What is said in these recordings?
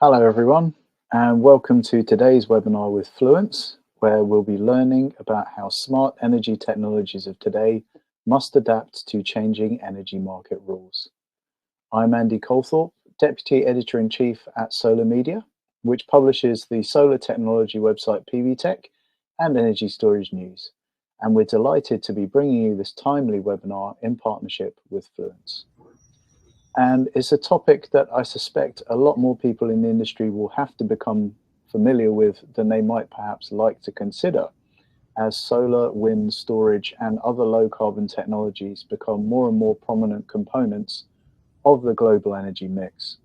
Hello everyone, and welcome to today's webinar with Fluence, where we'll be learning about how smart energy technologies of today must adapt to changing energy market rules. I'm Andy Colthorpe, Deputy Editor-in-Chief at Solar Media, which publishes the solar technology website PV Tech and energy storage news, and we're delighted to be bringing you this timely webinar in partnership with Fluence. And it's a topic that I suspect a lot more people in the industry will have to become familiar with than they might perhaps like to consider, as solar, wind, storage, and other low carbon technologies become more and more prominent components of the global energy mix.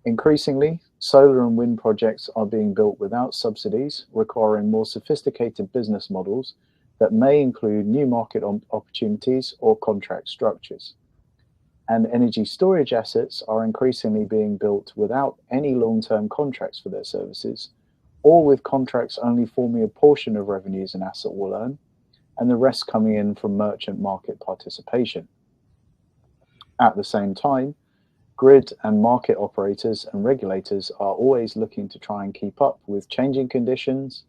Increasingly, solar and wind projects are being built without subsidies, requiring more sophisticated business models that may include new market opportunities or contract structures. And energy storage assets are increasingly being built without any long-term contracts for their services, or with contracts only forming a portion of revenues an asset will earn, and the rest coming in from merchant market participation. At the same time, grid and market operators and regulators are always looking to try and keep up with changing conditions,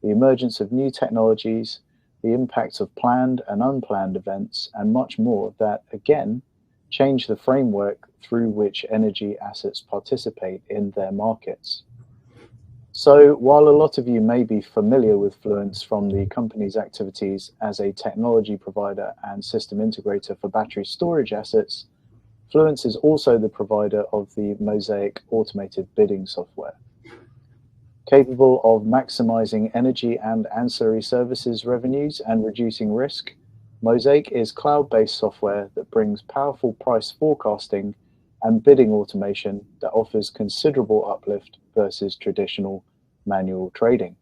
the emergence of new technologies, the impacts of planned and unplanned events, and much more that, again, change the framework through which energy assets participate in their markets. So while a lot of you may be familiar with Fluence from the company's activities as a technology provider and system integrator for battery storage assets, Fluence is also the provider of the Mosaic automated bidding software. Capable of maximizing energy and ancillary services revenues and reducing risk, Mosaic is cloud-based software that brings powerful price forecasting and bidding automation that offers considerable uplift versus traditional manual trading.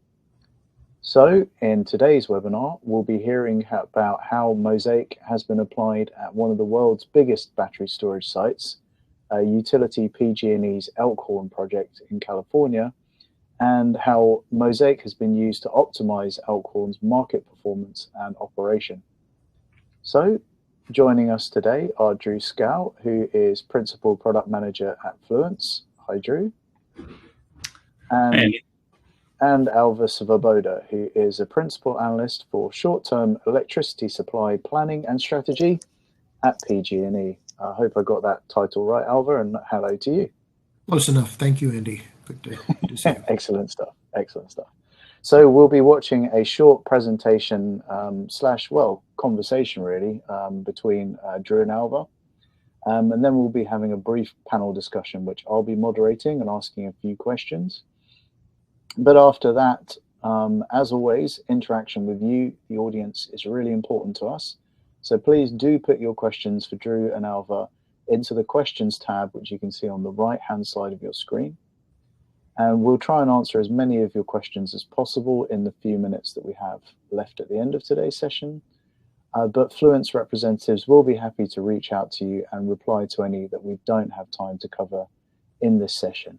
So in today's webinar, we'll be hearing about how Mosaic has been applied at one of the world's biggest battery storage sites, utility PG&E's Elkhorn project in California, and how Mosaic has been used to optimize Elkhorn's market performance and operation. So, joining us today are Drew Skau, who is Principal Product Manager at Fluence. Hi, Drew. And Alva Svoboda, who is a Principal Analyst for Short-Term Electricity Supply Planning and Strategy at PG&E. I hope I got that title right, Alva, and hello to you. Close enough. Thank you, Andy. Good to see you. Excellent stuff. Excellent stuff. So we'll be watching a short presentation conversation really between Drew and Alva. And then we'll be having a brief panel discussion, which I'll be moderating and asking a few questions. But after that, as always, interaction with you, the audience, is really important to us. So please do put your questions for Drew and Alva into the questions tab, which you can see on the right-hand side of your screen. And we'll try and answer as many of your questions as possible in the few minutes that we have left at the end of today's session. But Fluence representatives will be happy to reach out to you and reply to any that we don't have time to cover in this session.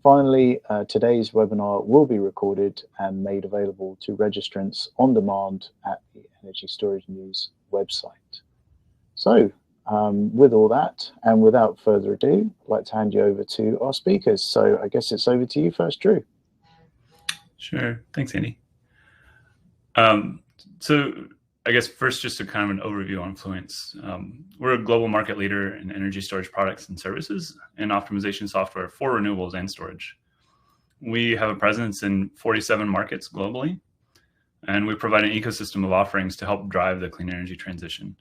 Finally, today's webinar will be recorded and made available to registrants on demand at the Energy Storage News website. So, with all that, and without further ado, I'd like to hand you over to our speakers. So I guess it's over to you first, Drew. Sure. Thanks, Andy. So I guess first, just a kind of an overview on Fluence. We're a global market leader in energy storage products and services and optimization software for renewables and storage. We have a presence in 47 markets globally, and we provide an ecosystem of offerings to help drive the clean energy transition.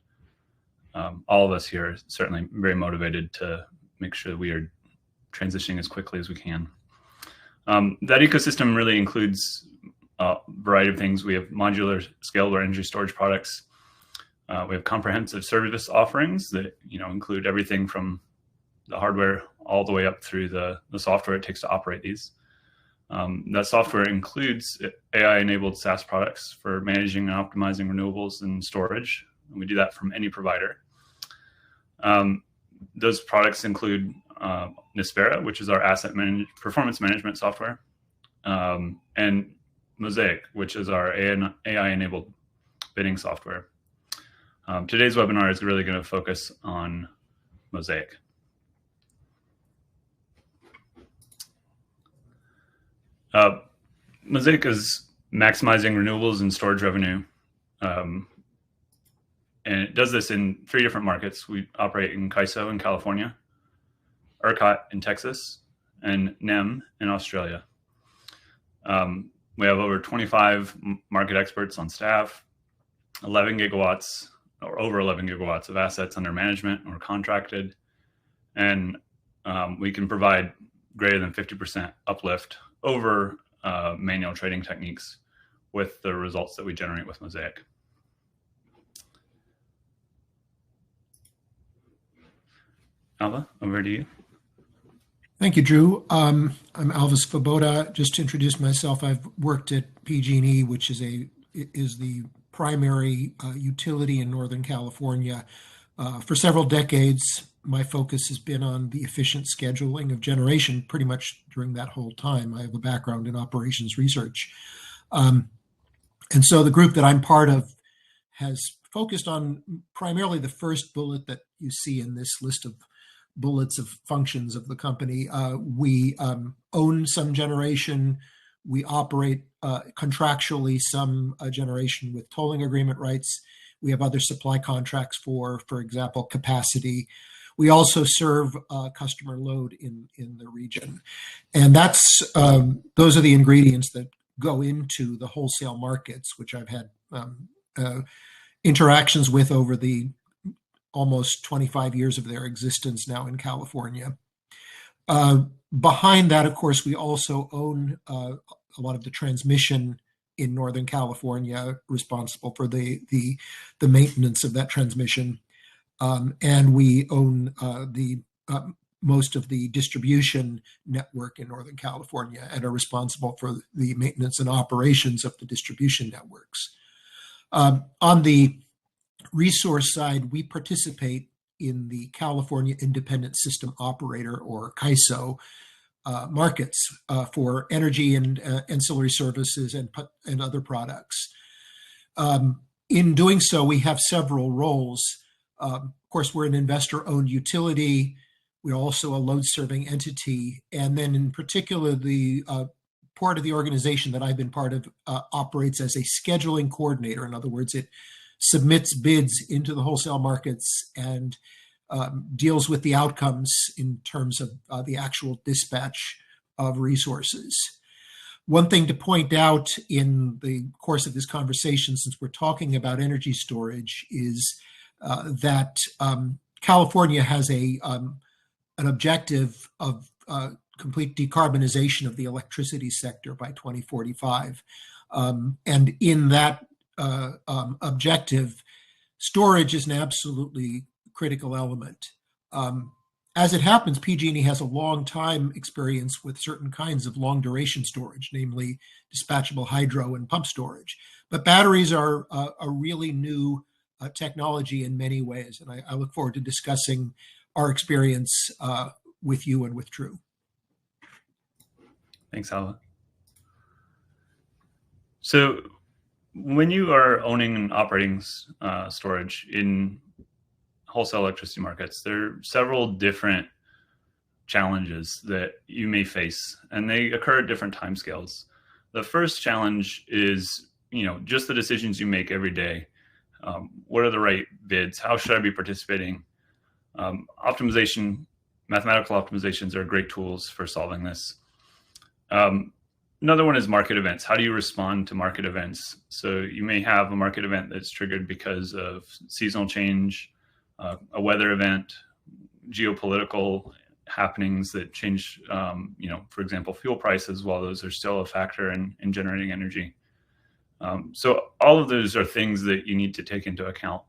All of us here are certainly very motivated to make sure that we are transitioning as quickly as we can. That ecosystem really includes a variety of things. We have modular scalable energy storage products. We have comprehensive service offerings that include everything from the hardware all the way up through the software it takes to operate these. That software includes AI-enabled SaaS products for managing and optimizing renewables and storage. And we do that from any provider. Those products include Nispera, which is our performance management software, and Mosaic, which is our AI-enabled bidding software. Today's webinar is really going to focus on Mosaic. Mosaic is maximizing renewables and storage revenue. And it does this in 3 different markets. We operate in CAISO in California, ERCOT in Texas, and NEM in Australia. We have over 25 market experts on staff, 11 gigawatts or over 11 gigawatts of assets under management or contracted. And we can provide greater than 50% uplift over manual trading techniques with the results that we generate with Mosaic. Alva, over to you. Thank you, Drew. I'm Alva Svoboda. Just to introduce myself, I've worked at PG&E, which is the primary utility in Northern California. For several decades, my focus has been on the efficient scheduling of generation pretty much during that whole time. I have a background in operations research. And so the group that I'm part of has focused on primarily the first bullet that you see in this list of bullets of functions of the company. We own some generation. We operate contractually some generation with tolling agreement rights. We have other supply contracts for example, capacity. We also serve customer load in the region. And those are the ingredients that go into the wholesale markets, which I've had interactions with over the almost 25 years of their existence now in California. Behind that, of course, we also own a lot of the transmission in Northern California, responsible for the maintenance of that transmission. And we own most of the distribution network in Northern California and are responsible for the maintenance and operations of the distribution networks. On the resource side, we participate in the California Independent System Operator, or CAISO, markets for energy and ancillary services and other products. In doing so, we have several roles. Of course, we're an investor-owned utility. We're also a load-serving entity. And then in particular, the part of the organization that I've been part of operates as a scheduling coordinator. In other words, it submits bids into the wholesale markets and deals with the outcomes in terms of the actual dispatch of resources. One thing to point out in the course of this conversation, since we're talking about energy storage, is that California has an objective of complete decarbonization of the electricity sector by 2045. And in that objective, storage is an absolutely critical element. As it happens, PG&E has a long time experience with certain kinds of long duration storage, namely dispatchable hydro and pump storage. But batteries are a really new technology in many ways. And I look forward to discussing our experience with you and with Drew. Thanks, Alva. So when you are owning and operating storage in wholesale electricity markets, there are several different challenges that you may face, and they occur at different timescales. The first challenge is, just the decisions you make every day. What are the right bids? How should I be participating? Optimization, mathematical optimizations are great tools for solving this. Another one is market events. How do you respond to market events? So you may have a market event that's triggered because of seasonal change, a weather event, geopolitical happenings that change, for example, fuel prices, while those are still a factor in generating energy. So all of those are things that you need to take into account.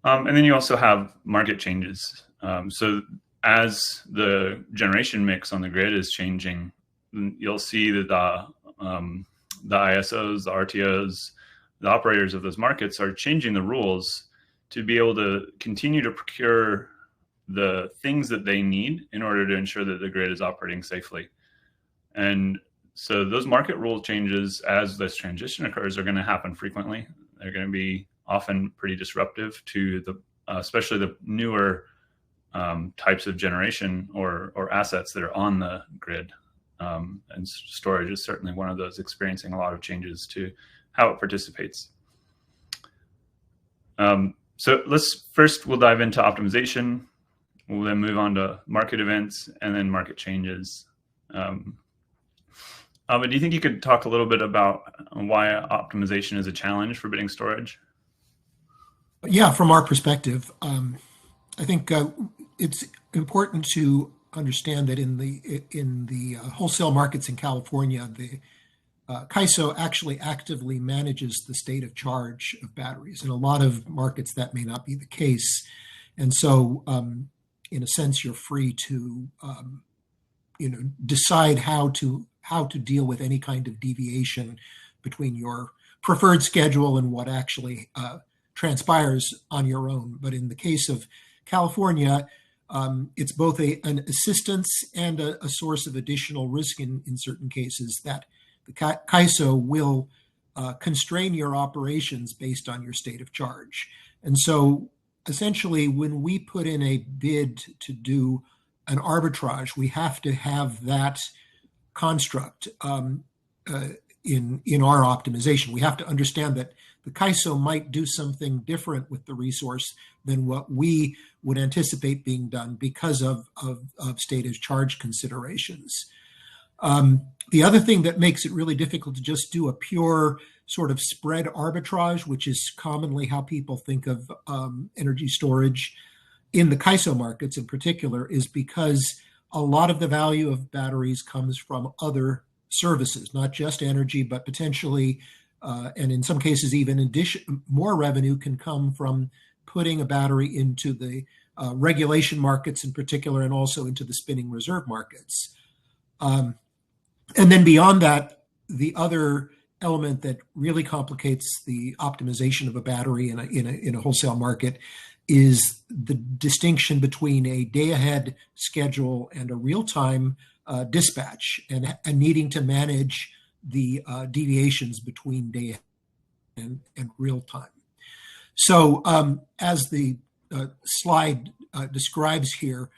And then you also have market changes. So as the generation mix on the grid is changing, you'll see that the ISOs, the RTOs, the operators of those markets are changing the rules to be able to continue to procure the things that they need in order to ensure that the grid is operating safely. And so those market rule changes, as this transition occurs, are going to happen frequently. They're going to be often pretty disruptive to especially the newer types of generation or assets that are on the grid. and storage is certainly one of those experiencing a lot of changes to how it participates. So we'll dive into optimization. We'll then move on to market events and then market changes. Alva, do you think you could talk a little bit about why optimization is a challenge for bidding storage? Yeah, from our perspective, I think it's important to understand that in the wholesale markets in California, the CAISO actually actively manages the state of charge of batteries. In a lot of markets, that may not be the case, and so in a sense, you're free to decide how to deal with any kind of deviation between your preferred schedule and what actually transpires on your own. But in the case of California, it's both an assistance and a source of additional risk in certain cases, that the CAISO will constrain your operations based on your state of charge. And so essentially, when we put in a bid to do an arbitrage, we have to have that construct in our optimization. We have to understand that the CAISO might do something different with the resource than what we would anticipate being done because of state of charge considerations. The other thing that makes it really difficult to just do a pure sort of spread arbitrage, which is commonly how people think of energy storage in the CAISO markets in particular, is because a lot of the value of batteries comes from other services, not just energy, but potentially, and in some cases even more revenue can come from putting a battery into the regulation markets in particular, and also into the spinning reserve markets. And then beyond that, the other element that really complicates the optimization of a battery in a wholesale market is the distinction between a day-ahead schedule and a real-time dispatch, and needing to manage the deviations between day and real-time. So as the slide describes here,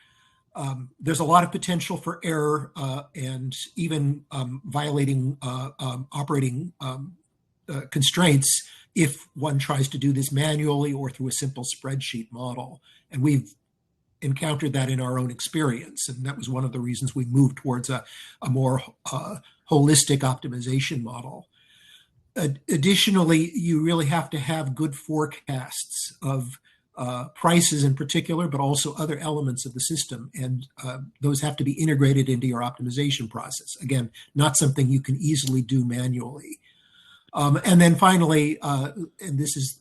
there's a lot of potential for error and even violating operating constraints if one tries to do this manually or through a simple spreadsheet model. And we've encountered that in our own experience. And that was one of the reasons we moved towards a more holistic optimization model. Additionally, you really have to have good forecasts of prices in particular, but also other elements of the system. And those have to be integrated into your optimization process. Again, not something you can easily do manually. And then finally, and this is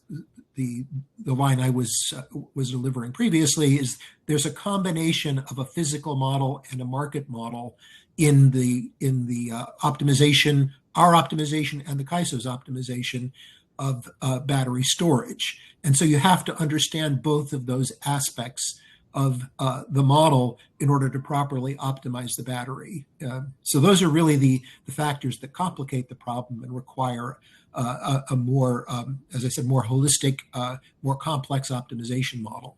the line I was delivering previously, is there's a combination of a physical model and a market model in the optimization, our optimization and the CAISO's optimization of battery storage. And so you have to understand both of those aspects of the model in order to properly optimize the battery. So those are really the factors that complicate the problem and require a more, as I said, more holistic, more complex optimization model.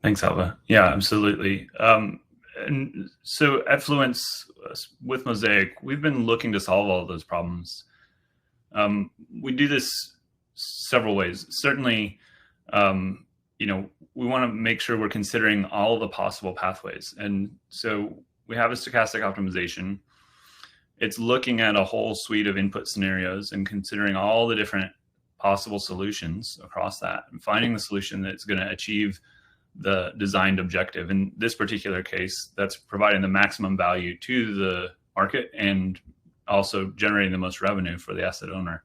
Thanks, Alva. Yeah, absolutely. And so at Fluence, with Mosaic, we've been looking to solve all of those problems. We do this several ways. Certainly, we want to make sure we're considering all the possible pathways. And so we have a stochastic optimization. It's looking at a whole suite of input scenarios and considering all the different possible solutions across that and finding the solution that's going to achieve the designed objective. In this particular case, that's providing the maximum value to the market and also generating the most revenue for the asset owner.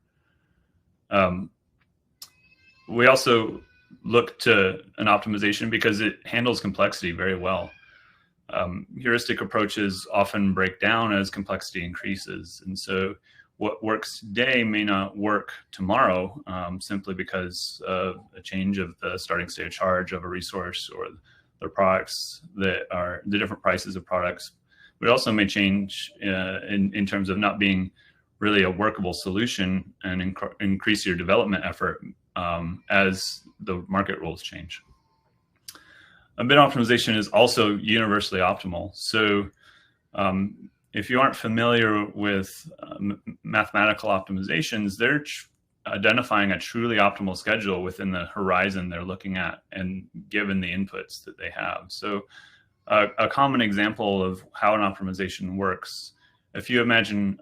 We also look to an optimization because it handles complexity very well. Heuristic approaches often break down as complexity increases. And so what works today may not work tomorrow simply because of a change of the starting state of charge of a resource or the products that are the different prices of products. But it also may change in terms of not being really a workable solution and increase your development effort as the market rules change. A bid optimization is also universally optimal. So If you aren't familiar with mathematical optimizations, they're identifying a truly optimal schedule within the horizon they're looking at and given the inputs that they have. So a common example of how an optimization works, if you imagine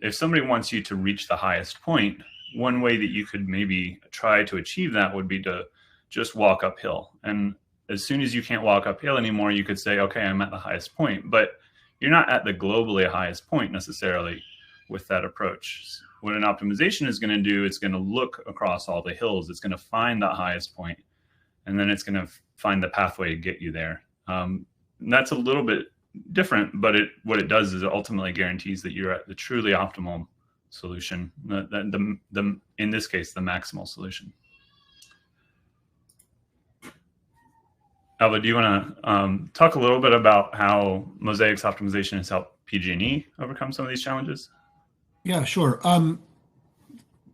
if somebody wants you to reach the highest point, one way that you could maybe try to achieve that would be to just walk uphill. And as soon as you can't walk uphill anymore, you could say, okay, I'm at the highest point, but you're not at the globally highest point necessarily with that approach. What an optimization is going to do, it's going to look across all the hills. It's going to find that highest point, and then it's going to find the pathway to get you there. And that's a little bit different, but what it does is it ultimately guarantees that you're at the truly optimal solution, in this case, the maximal solution. Alva, do you want to talk a little bit about how Mosaic's optimization has helped PG&E overcome some of these challenges? Yeah, sure.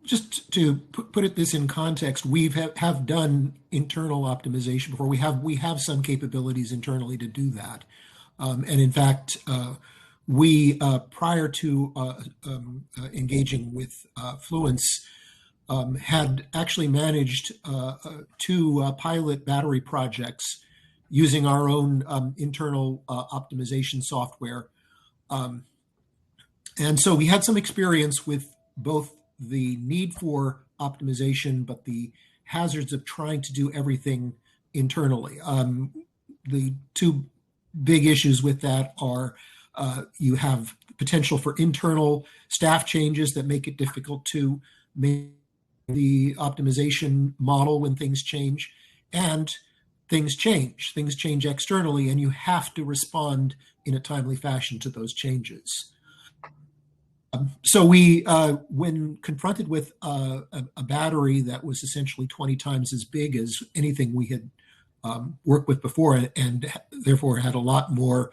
Just to put this in context, we have done internal optimization before. We have some capabilities internally to do that, and in fact, we prior to engaging with Fluence, had actually managed 2 pilot battery projects using our own internal optimization software. And so we had some experience with both the need for optimization, but the hazards of trying to do everything internally. The 2 big issues with that are you have potential for internal staff changes that make it difficult to make the optimization model when things change, and things change externally, and you have to respond in a timely fashion to those changes. So we, when confronted with a battery that was essentially 20 times as big as anything we had worked with before, and therefore had a lot more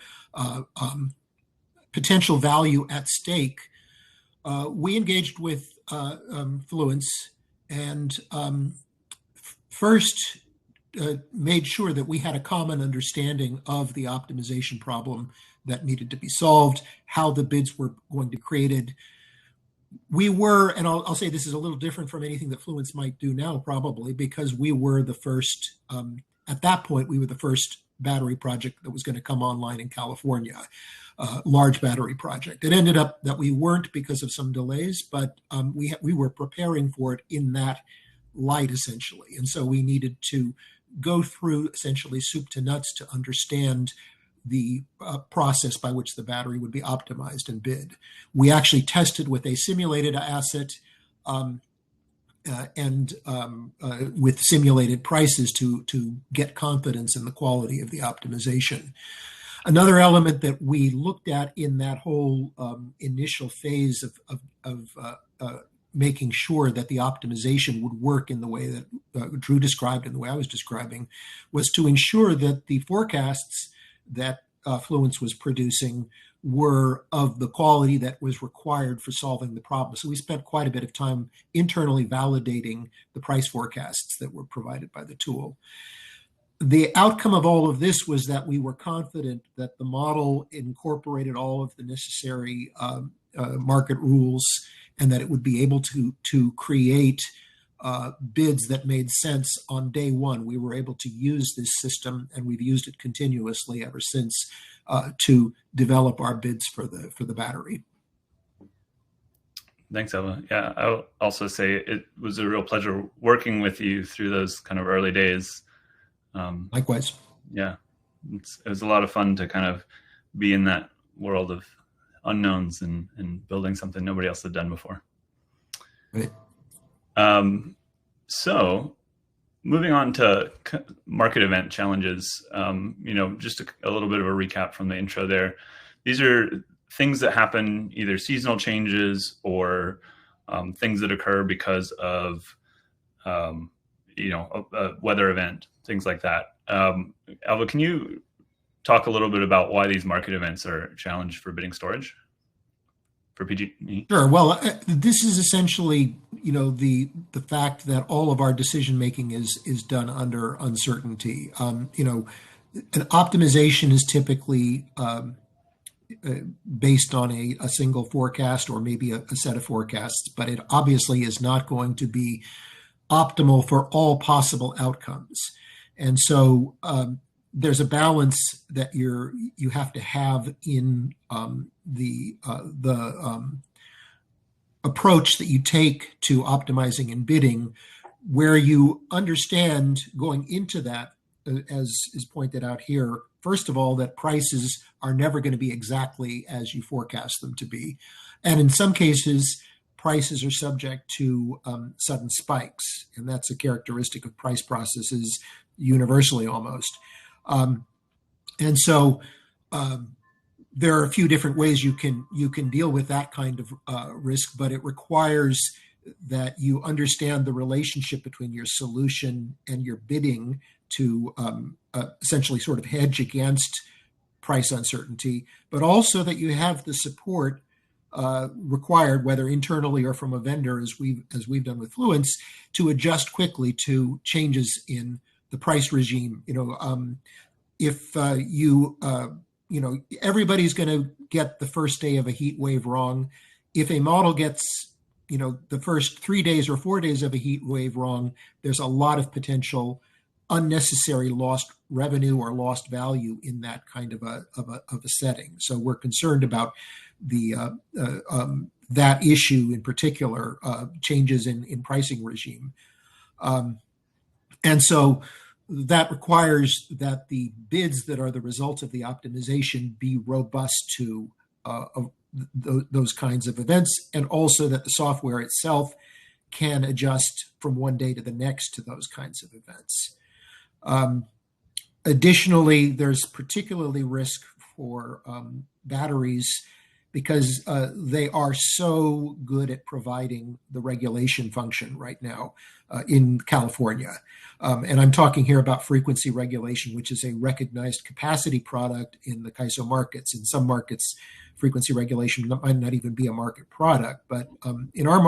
potential value at stake, we engaged with Fluence and first made sure that we had a common understanding of the optimization problem that needed to be solved, how the bids were going to be created. We were, and I'll say this is a little different from anything that Fluence might do now, probably, because we were the first, at that point, we were the first battery project that was going to come online in California, large battery project. It ended up that we weren't because of some delays, but we were preparing for it in that light, essentially. And so we needed to go through essentially soup to nuts to understand the process by which the battery would be optimized and bid. We actually tested with a simulated asset and with simulated prices to get confidence in the quality of the optimization. Another element that we looked at in that whole initial phase of making sure that the optimization would work in the way that Drew described and the way I was describing was to ensure that the forecasts that Fluence was producing were of the quality that was required for solving the problem. So we spent quite a bit of time internally validating the price forecasts that were provided by the tool. The outcome of all of this was that we were confident that the model incorporated all of the necessary market rules, and that it would be able to create bids that made sense on day one. We were able to use this system, and we've used it continuously ever since to develop our bids for the battery. Thanks, Alva. Yeah, I'll also say it was a real pleasure working with you through those kind of early days. Likewise. Yeah, it was a lot of fun to kind of be in that world of unknowns and building something nobody else had done before. Right. So moving on to market event challenges, just a little bit of a recap from the intro there. These are things that happen, either seasonal changes or things that occur because of, a weather event, things like that. Alva, can you talk a little bit about why these market events are a challenge for bidding storage for PG&E? Sure. Well, this is essentially, the fact that all of our decision making is done under uncertainty. an optimization is typically based on a single forecast or maybe a set of forecasts, but it obviously is not going to be optimal for all possible outcomes. And so there's a balance that you have to have in the approach that you take to optimizing and bidding, where you understand going into that, as is pointed out here, first of all, that prices are never going to be exactly as you forecast them to be. And in some cases, prices are subject to sudden spikes, and that's a characteristic of price processes universally almost. And so there are a few different ways you can deal with that kind of risk, but it requires that you understand the relationship between your solution and your bidding to essentially sort of hedge against price uncertainty, but also that you have the support required, whether internally or from a vendor, as we've done with Fluence, to adjust quickly to changes in the price regime. If everybody's going to get the first day of a heat wave wrong. If a model gets the first 3 days or 4 days of a heat wave wrong, there's a lot of potential unnecessary lost revenue or lost value in that kind of a setting. So we're concerned about that issue in particular, changes in pricing regime. And so that requires that the bids that are the result of the optimization be robust to those kinds of events, and also that the software itself can adjust from one day to the next to those kinds of events. Additionally, there's particularly risk for batteries because they are so good at providing the regulation function right now in California. And I'm talking here about frequency regulation, which is a recognized capacity product in the CAISO markets. In some markets, frequency regulation might not even be a market product, but in our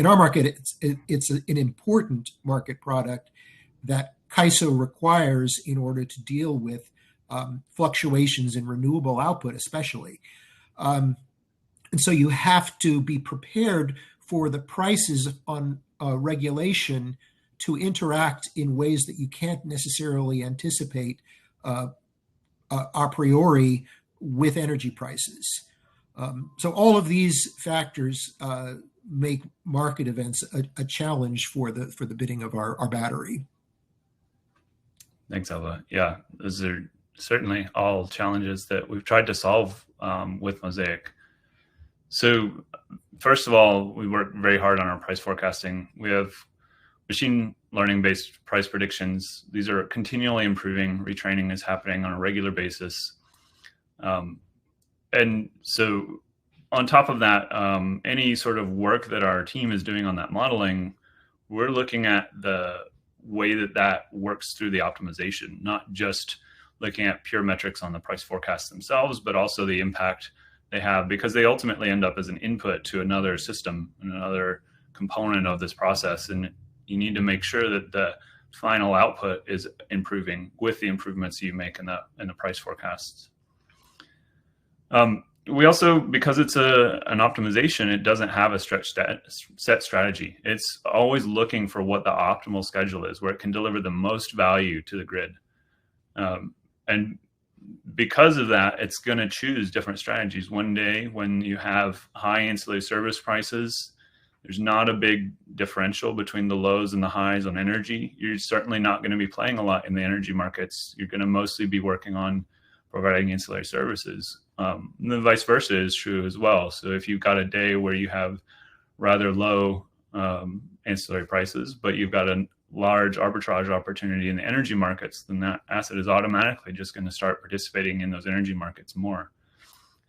market, it's an important market product that CAISO requires in order to deal with fluctuations in renewable output, especially. And so you have to be prepared for the prices on regulation to interact in ways that you can't necessarily anticipate a priori with energy prices. So all of these factors make market events a challenge for the bidding of our battery. Thanks, Alva. Yeah, those are certainly all challenges that we've tried to solve with Mosaic. So first of all, we work very hard on our price forecasting. We have machine learning based price predictions. These are continually improving. Retraining is happening on a regular basis. And so on top of that, any sort of work that our team is doing on that modeling, we're looking at the way that works through the optimization, not just looking at pure metrics on the price forecasts themselves, but also the impact they have, because they ultimately end up as an input to another system and another component of this process. And you need to make sure that the final output is improving with the improvements you make in the price forecasts. We also, because it's an optimization, it doesn't have a set strategy. It's always looking for what the optimal schedule is, where it can deliver the most value to the grid. And because of that, it's going to choose different strategies. One day when you have high ancillary service prices, there's not a big differential between the lows and the highs on energy. You're certainly not going to be playing a lot in the energy markets. You're going to mostly be working on providing ancillary services. And the vice versa is true as well. So if you've got a day where you have rather low ancillary prices, but you've got a large arbitrage opportunity in the energy markets, then that asset is automatically just going to start participating in those energy markets more.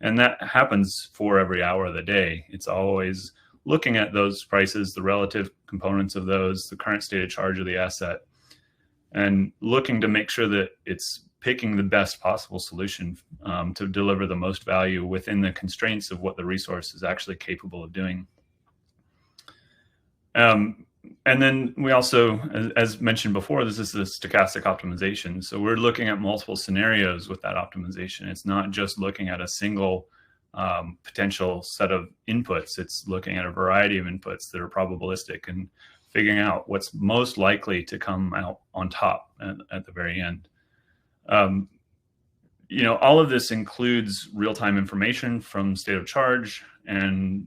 And that happens for every hour of the day. It's always looking at those prices, the relative components of those, the current state of charge of the asset, and looking to make sure that it's picking the best possible solution to deliver the most value within the constraints of what the resource is actually capable of doing. And then we also, as mentioned before, this is the stochastic optimization. So we're looking at multiple scenarios with that optimization. It's not just looking at a single potential set of inputs. It's looking at a variety of inputs that are probabilistic and figuring out what's most likely to come out on top at the very end. All of this includes real-time information from state of charge, and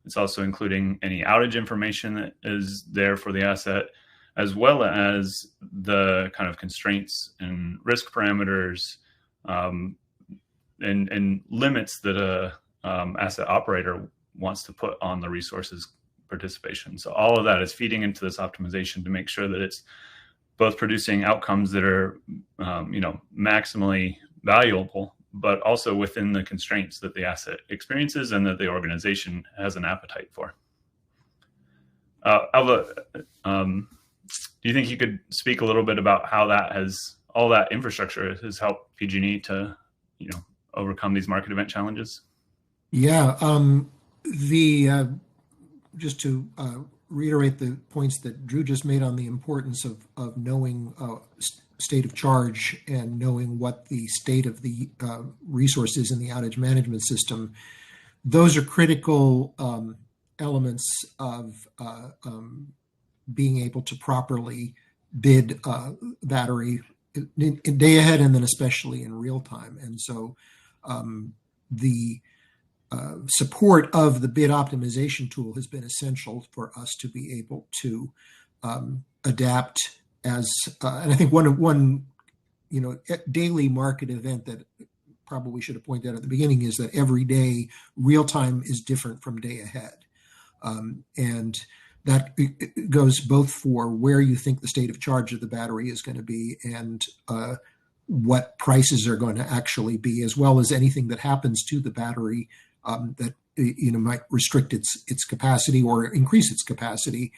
it's also including any outage information that is there for the asset, as well as the kind of constraints and risk parameters and limits that a asset operator wants to put on the resources participation. So all of that is feeding into this optimization to make sure that it's both producing outcomes that are, maximally valuable, but also within the constraints that the asset experiences and that the organization has an appetite for. Alva, do you think you could speak a little bit about how all that infrastructure has helped PG&E to, overcome these market event challenges? Yeah, just to reiterate the points that Drew just made on the importance of knowing state of charge and knowing what the state of the resource is in the outage management system. Those are critical elements of being able to properly bid battery in day ahead and then especially in real time. And so the support of the bid optimization tool has been essential for us to be able to adapt as, and I think one daily market event that probably should have pointed out at the beginning is that every day real time is different from day ahead. And that goes both for where you think the state of charge of the battery is going to be and what prices are going to actually be, as well as anything that happens to the battery that might restrict its capacity or increase its capacity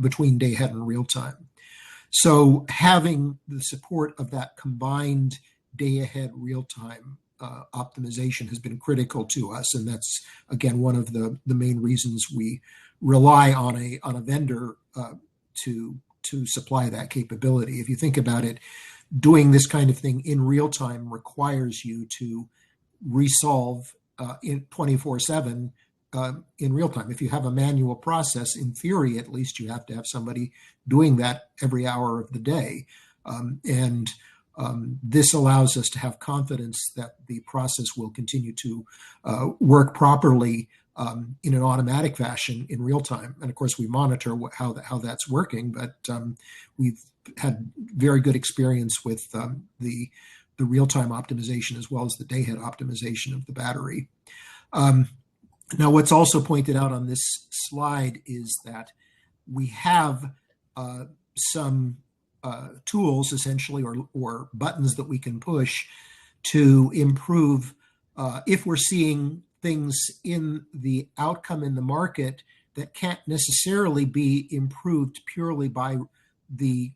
between day ahead and real time. So having the support of that combined day ahead real time optimization has been critical to us, and that's again one of the main reasons we rely on a vendor to supply that capability. If you think about it, doing this kind of thing in real time requires you to resolve in 24/7 in real time. If you have a manual process, in theory, at least, you have to have somebody doing that every hour of the day. And this allows us to have confidence that the process will continue to work properly in an automatic fashion in real time. And of course, we monitor how that's working, but we've had very good experience with the real-time optimization as well as the day-ahead optimization of the battery. Now, what's also pointed out on this slide is that we have some tools, essentially, or buttons that we can push to improve if we're seeing things in the outcome in the market that can't necessarily be improved purely by the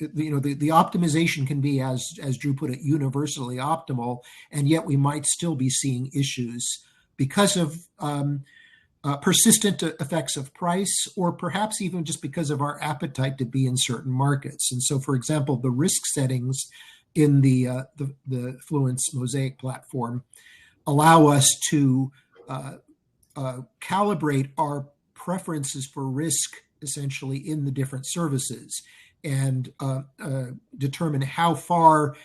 optimization can be, as Drew put it, universally optimal, and yet we might still be seeing issues because of persistent effects of price, or perhaps even just because of our appetite to be in certain markets. And so, for example, the risk settings in the Fluence Mosaic platform allow us to calibrate our preferences for risk essentially in the different services and determine how far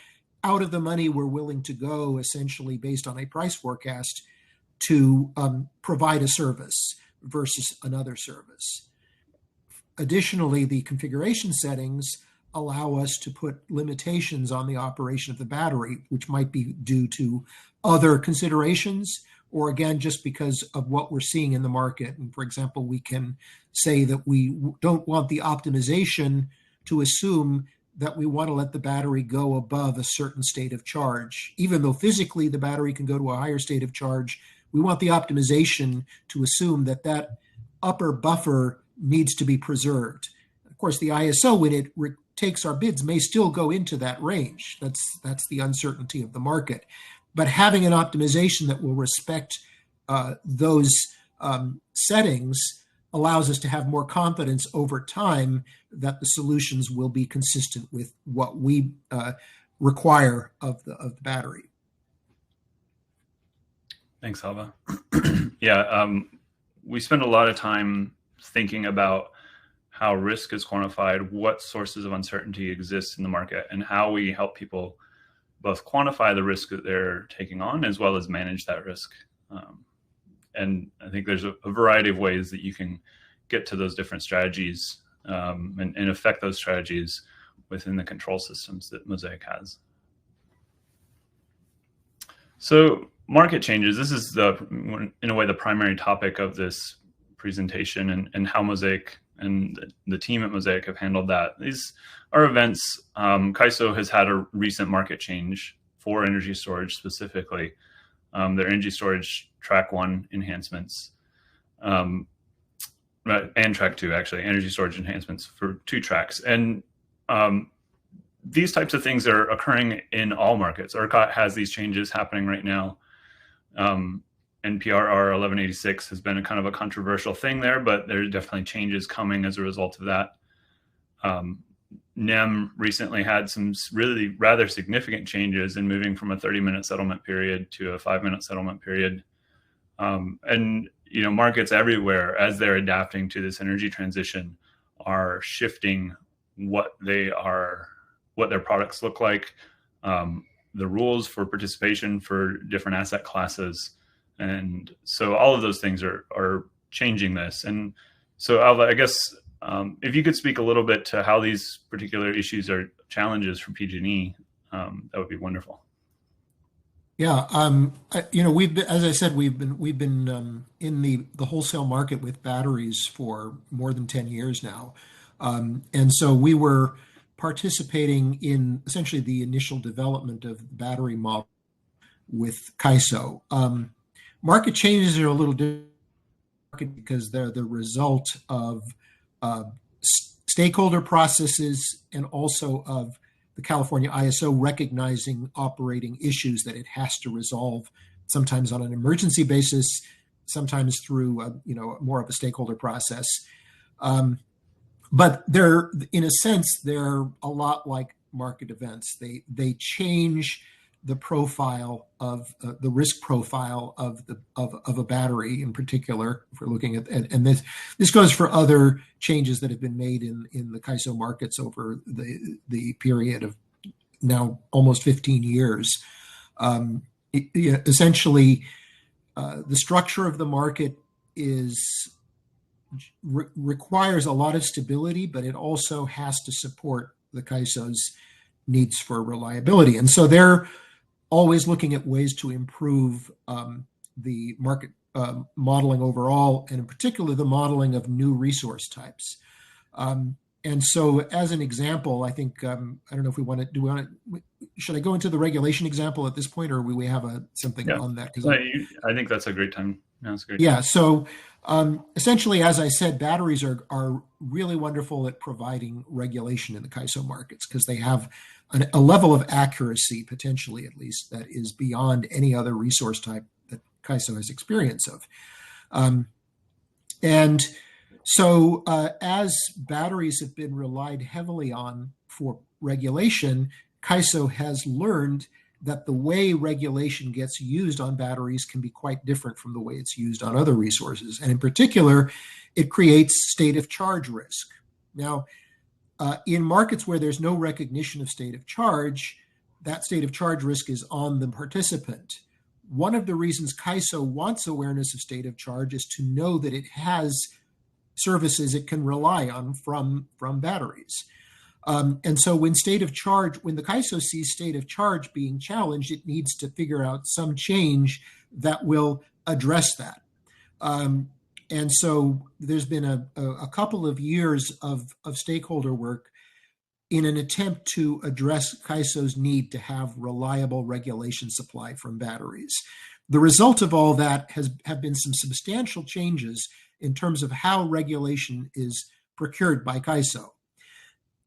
out of the money we're willing to go, essentially based on a price forecast, to provide a service versus another service. Additionally, the configuration settings allow us to put limitations on the operation of the battery, which might be due to other considerations, or again, just because of what we're seeing in the market. And for example, we can say that we don't want the optimization to assume that we want to let the battery go above a certain state of charge. Even though physically the battery can go to a higher state of charge, we want the optimization to assume that that upper buffer needs to be preserved. Of course, the ISO, when it takes our bids, may still go into that range. That's the uncertainty of the market. But having an optimization that will respect those settings allows us to have more confidence over time that the solutions will be consistent with what we require of the battery. Thanks, Alva. Yeah, we spend a lot of time thinking about how risk is quantified, what sources of uncertainty exist in the market, and how we help people both quantify the risk that they're taking on as well as manage that risk. And I think there's a variety of ways that you can get to those different strategies and affect those strategies within the control systems that Mosaic has. So market changes, this is in a way the primary topic of this presentation, and how Mosaic and the team at Mosaic have handled that. These are events. CAISO has had a recent market change for energy storage specifically. Their energy storage track 1 enhancements, and track 2 actually, energy storage enhancements for 2 tracks. And these types of things are occurring in all markets. ERCOT has these changes happening right now. NPRR 1186 has been a kind of a controversial thing there, but there are definitely changes coming as a result of that. NEM recently had some really rather significant changes in moving from a 30-minute settlement period to a 5-minute settlement period. And markets everywhere, as they're adapting to this energy transition, are shifting what their products look like, the rules for participation for different asset classes. And so all of those things are changing this. And so Alva, I guess if you could speak a little bit to how these particular issues are challenges for PG&E, that would be wonderful. Yeah, we've been, as I said, we've been in the wholesale market with batteries for more than 10 years now, and so we were participating in essentially the initial development of the battery model with CAISO. Market changes are a little different because they're the result of stakeholder processes and also of the California ISO recognizing operating issues that it has to resolve, sometimes on an emergency basis, sometimes through more of a stakeholder process. But in a sense, they're a lot like market events. They change the profile of the risk profile of a battery in particular. If we're looking at, and this goes for other changes that have been made in the CAISO markets over the period of now almost 15 years. Essentially, the structure of the market requires a lot of stability, but it also has to support the CAISO's needs for reliability, and so they're always looking at ways to improve the market modeling overall, and in particular the modeling of new resource types. And so, as an example, I think I don't know if we want to should I go into the regulation example at this point, or we have something on that? I think that's a great time. That's great. Yeah. So essentially, as I said, batteries are really wonderful at providing regulation in the CAISO markets because they have a level of accuracy, potentially at least, that is beyond any other resource type that CAISO has experience of. And so as batteries have been relied heavily on for regulation, CAISO has learned that the way regulation gets used on batteries can be quite different from the way it's used on other resources. And in particular, it creates state of charge risk. Now, in markets where there's no recognition of state of charge, that state of charge risk is on the participant. One of the reasons CAISO wants awareness of state of charge is to know that it has services it can rely on from batteries. And so when the CAISO sees state of charge being challenged, it needs to figure out some change that will address that. And so there's been a couple of years of stakeholder work in an attempt to address CAISO's need to have reliable regulation supply from batteries. The result of all that have been some substantial changes in terms of how regulation is procured by CAISO.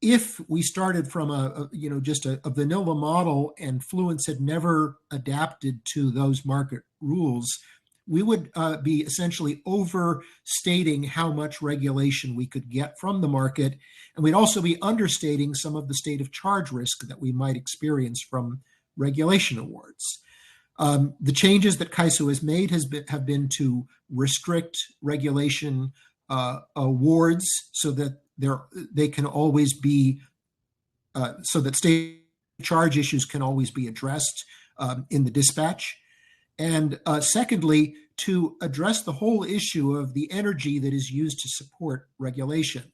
If we started from just a vanilla model and Fluence had never adapted to those market rules, we would be essentially overstating how much regulation we could get from the market, and we'd also be understating some of the state of charge risk that we might experience from regulation awards. The changes that CAISO has made have been to restrict regulation awards so that they can always be so that state charge issues can always be addressed in the dispatch. And secondly, to address the whole issue of the energy that is used to support regulation.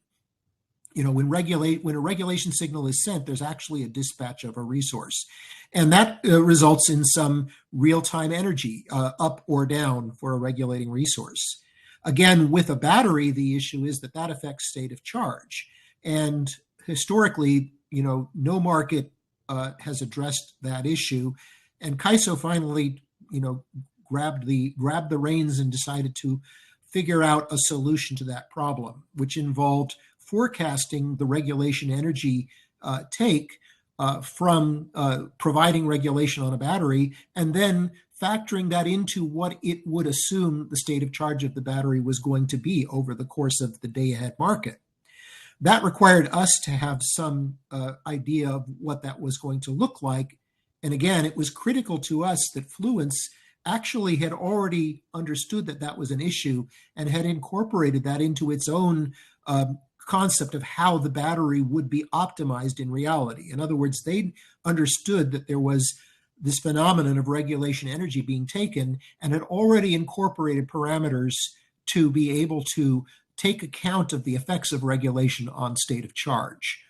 You know, when a regulation signal is sent, there's actually a dispatch of a resource. And that results in some real-time energy, up or down, for a regulating resource. Again, with a battery, the issue is that affects state of charge. And historically, you know, no market has addressed that issue. And CAISO finally, you know, grabbed the reins and decided to figure out a solution to that problem, which involved forecasting the regulation energy take from providing regulation on a battery, and then factoring that into what it would assume the state of charge of the battery was going to be over the course of the day-ahead market. That required us to have some idea of what that was going to look like. And again, it was critical to us that Fluence actually had already understood that was an issue and had incorporated that into its own concept of how the battery would be optimized in reality. In other words, they understood that there was this phenomenon of regulation energy being taken and had already incorporated parameters to be able to take account of the effects of regulation on state of charge.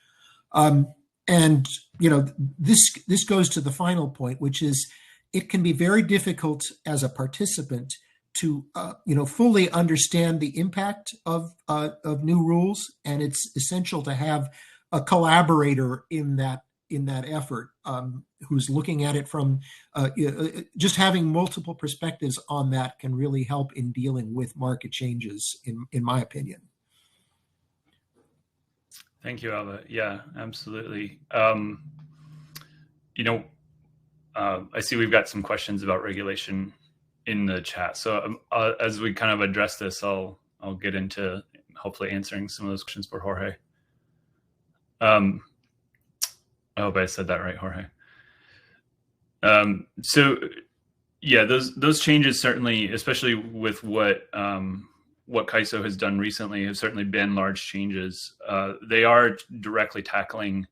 And, you know, this goes to the final point, which is it can be very difficult as a participant to, you know, fully understand the impact of new rules, and it's essential to have a collaborator in that effort who's looking at it from just having multiple perspectives on that can really help in dealing with market changes, in my opinion. Thank you, Alva. Yeah, absolutely. You know, I see we've got some questions about regulation in the chat. So as we kind of address this, I'll get into hopefully answering some of those questions for Jorge. I hope I said that right, Jorge. So yeah, those changes certainly, especially with what CAISO has done recently, have certainly been large changes. They are directly tackling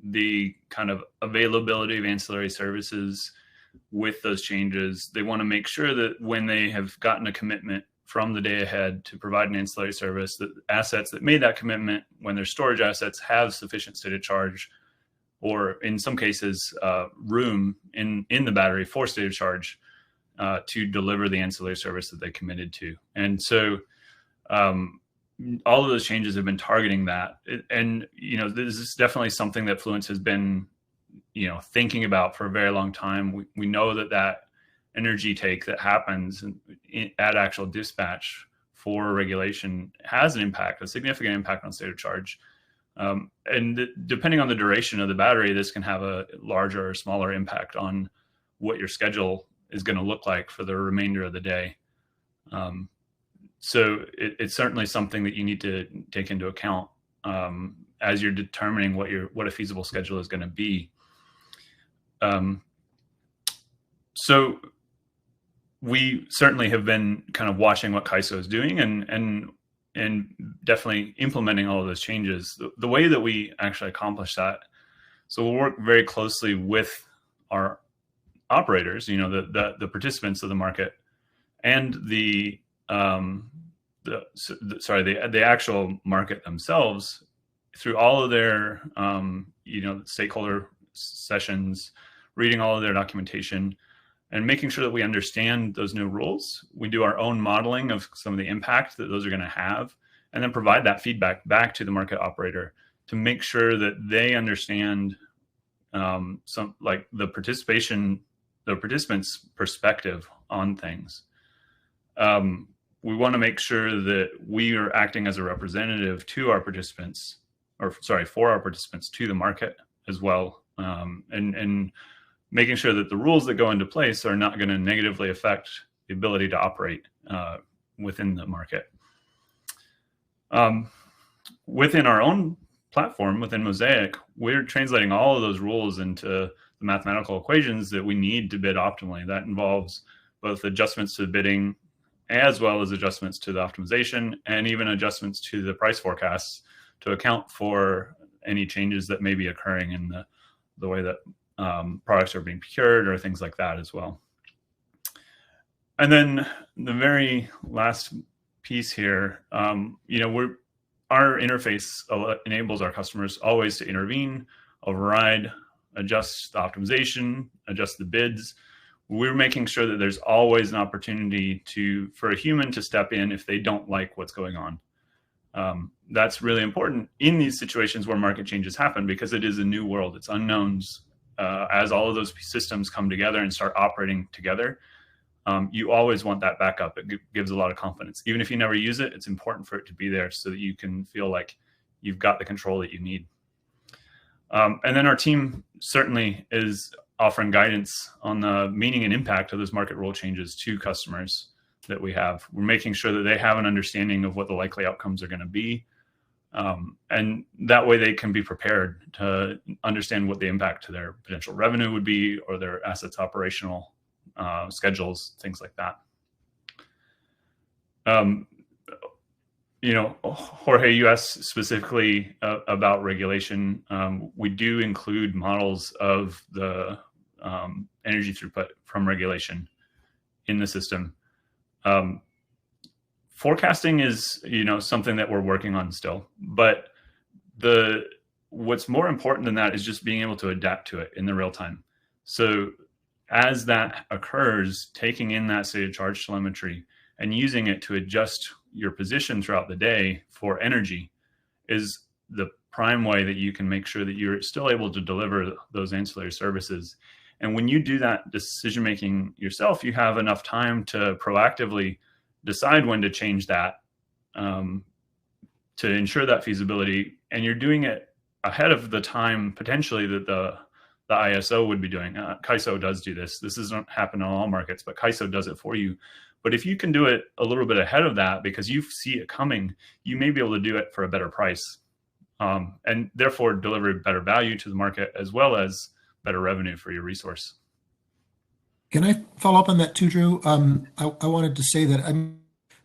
the kind of availability of ancillary services with those changes. They want to make sure that when they have gotten a commitment from the day ahead to provide an ancillary service, that assets that made that commitment, when their storage assets, have sufficient state of charge, or in some cases, room in the battery for state of charge to deliver the ancillary service that they committed to. And so all of those changes have been targeting that. And, you know, this is definitely something that Fluence has been, you know, thinking about for a very long time. We know that energy take that happens at actual dispatch for regulation has an impact, a significant impact on state of charge. And depending on the duration of the battery, this can have a larger or smaller impact on what your schedule is going to look like for the remainder of the day. So it's certainly something that you need to take into account as you're determining what a feasible schedule is going to be. So we certainly have been kind of watching what CAISO is doing and definitely implementing all of those changes. The way that we actually accomplish that, so we'll work very closely with our operators, you know, the participants of the market, and the actual market themselves, through all of their you know, stakeholder sessions, reading all of their documentation, and making sure that we understand those new rules. We do our own modeling of some of the impact that those are going to have, and then provide that feedback back to the market operator to make sure that they understand some, like, the participants' perspective on things. We want to make sure that we are acting as a representative to our participants, for our participants, to the market as well, and making sure that the rules that go into place are not going to negatively affect the ability to operate within the market. Within our own platform, within Mosaic, we're translating all of those rules into the mathematical equations that we need to bid optimally. That involves both adjustments to bidding as well as adjustments to the optimization and even adjustments to the price forecasts to account for any changes that may be occurring in the way that products are being procured or things like that as well. And then the very last piece here, our interface enables our customers always to intervene, override, adjust the optimization, adjust the bids. We're making sure that there's always an opportunity for a human to step in if they don't like what's going on. That's really important in these situations where market changes happen, because it is a new world. It's unknowns. As all of those systems come together and start operating together, you always want that backup. It gives a lot of confidence. Even if you never use it, it's important for it to be there so that you can feel like you've got the control that you need. And then our team certainly is offering guidance on the meaning and impact of those market rule changes to customers that we have. We're making sure that they have an understanding of what the likely outcomes are going to be. And that way they can be prepared to understand what the impact to their potential revenue would be, or their assets operational schedules, things like that. Jorge, you asked specifically about regulation. We do include models of the energy throughput from regulation in the system. Forecasting is, something that we're working on still, but what's more important than that is just being able to adapt to it in the real time. So as that occurs, taking in that state of charge telemetry and using it to adjust your position throughout the day for energy is the prime way that you can make sure that you're still able to deliver those ancillary services. And when you do that decision-making yourself, you have enough time to proactively decide when to change that to ensure that feasibility. And you're doing it ahead of the time potentially that the ISO would be doing. CAISO does do this. This doesn't happen on all markets, but CAISO does it for you. But if you can do it a little bit ahead of that because you see it coming, you may be able to do it for a better price and therefore deliver better value to the market as well as better revenue for your resource. Can I follow up on that too, Drew? I wanted to say that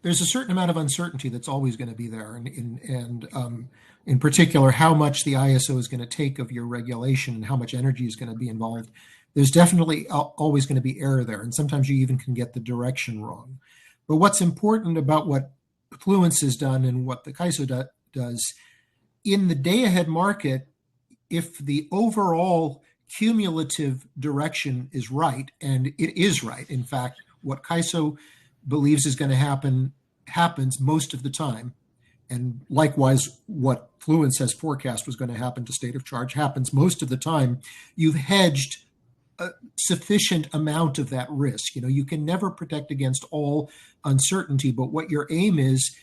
there's a certain amount of uncertainty that's always going to be there, and in particular, how much the ISO is going to take of your regulation and how much energy is going to be involved. There's definitely always going to be error there, and sometimes you even can get the direction wrong. But what's important about what Fluence has done and what the CAISO does, in the day-ahead market, if the overall cumulative direction is right, and it is right. In fact, what CAISO believes is going to happen happens most of the time. And likewise, what Fluence has forecast was going to happen to state of charge happens most of the time. You've hedged a sufficient amount of that risk. You can never protect against all uncertainty, but what your aim is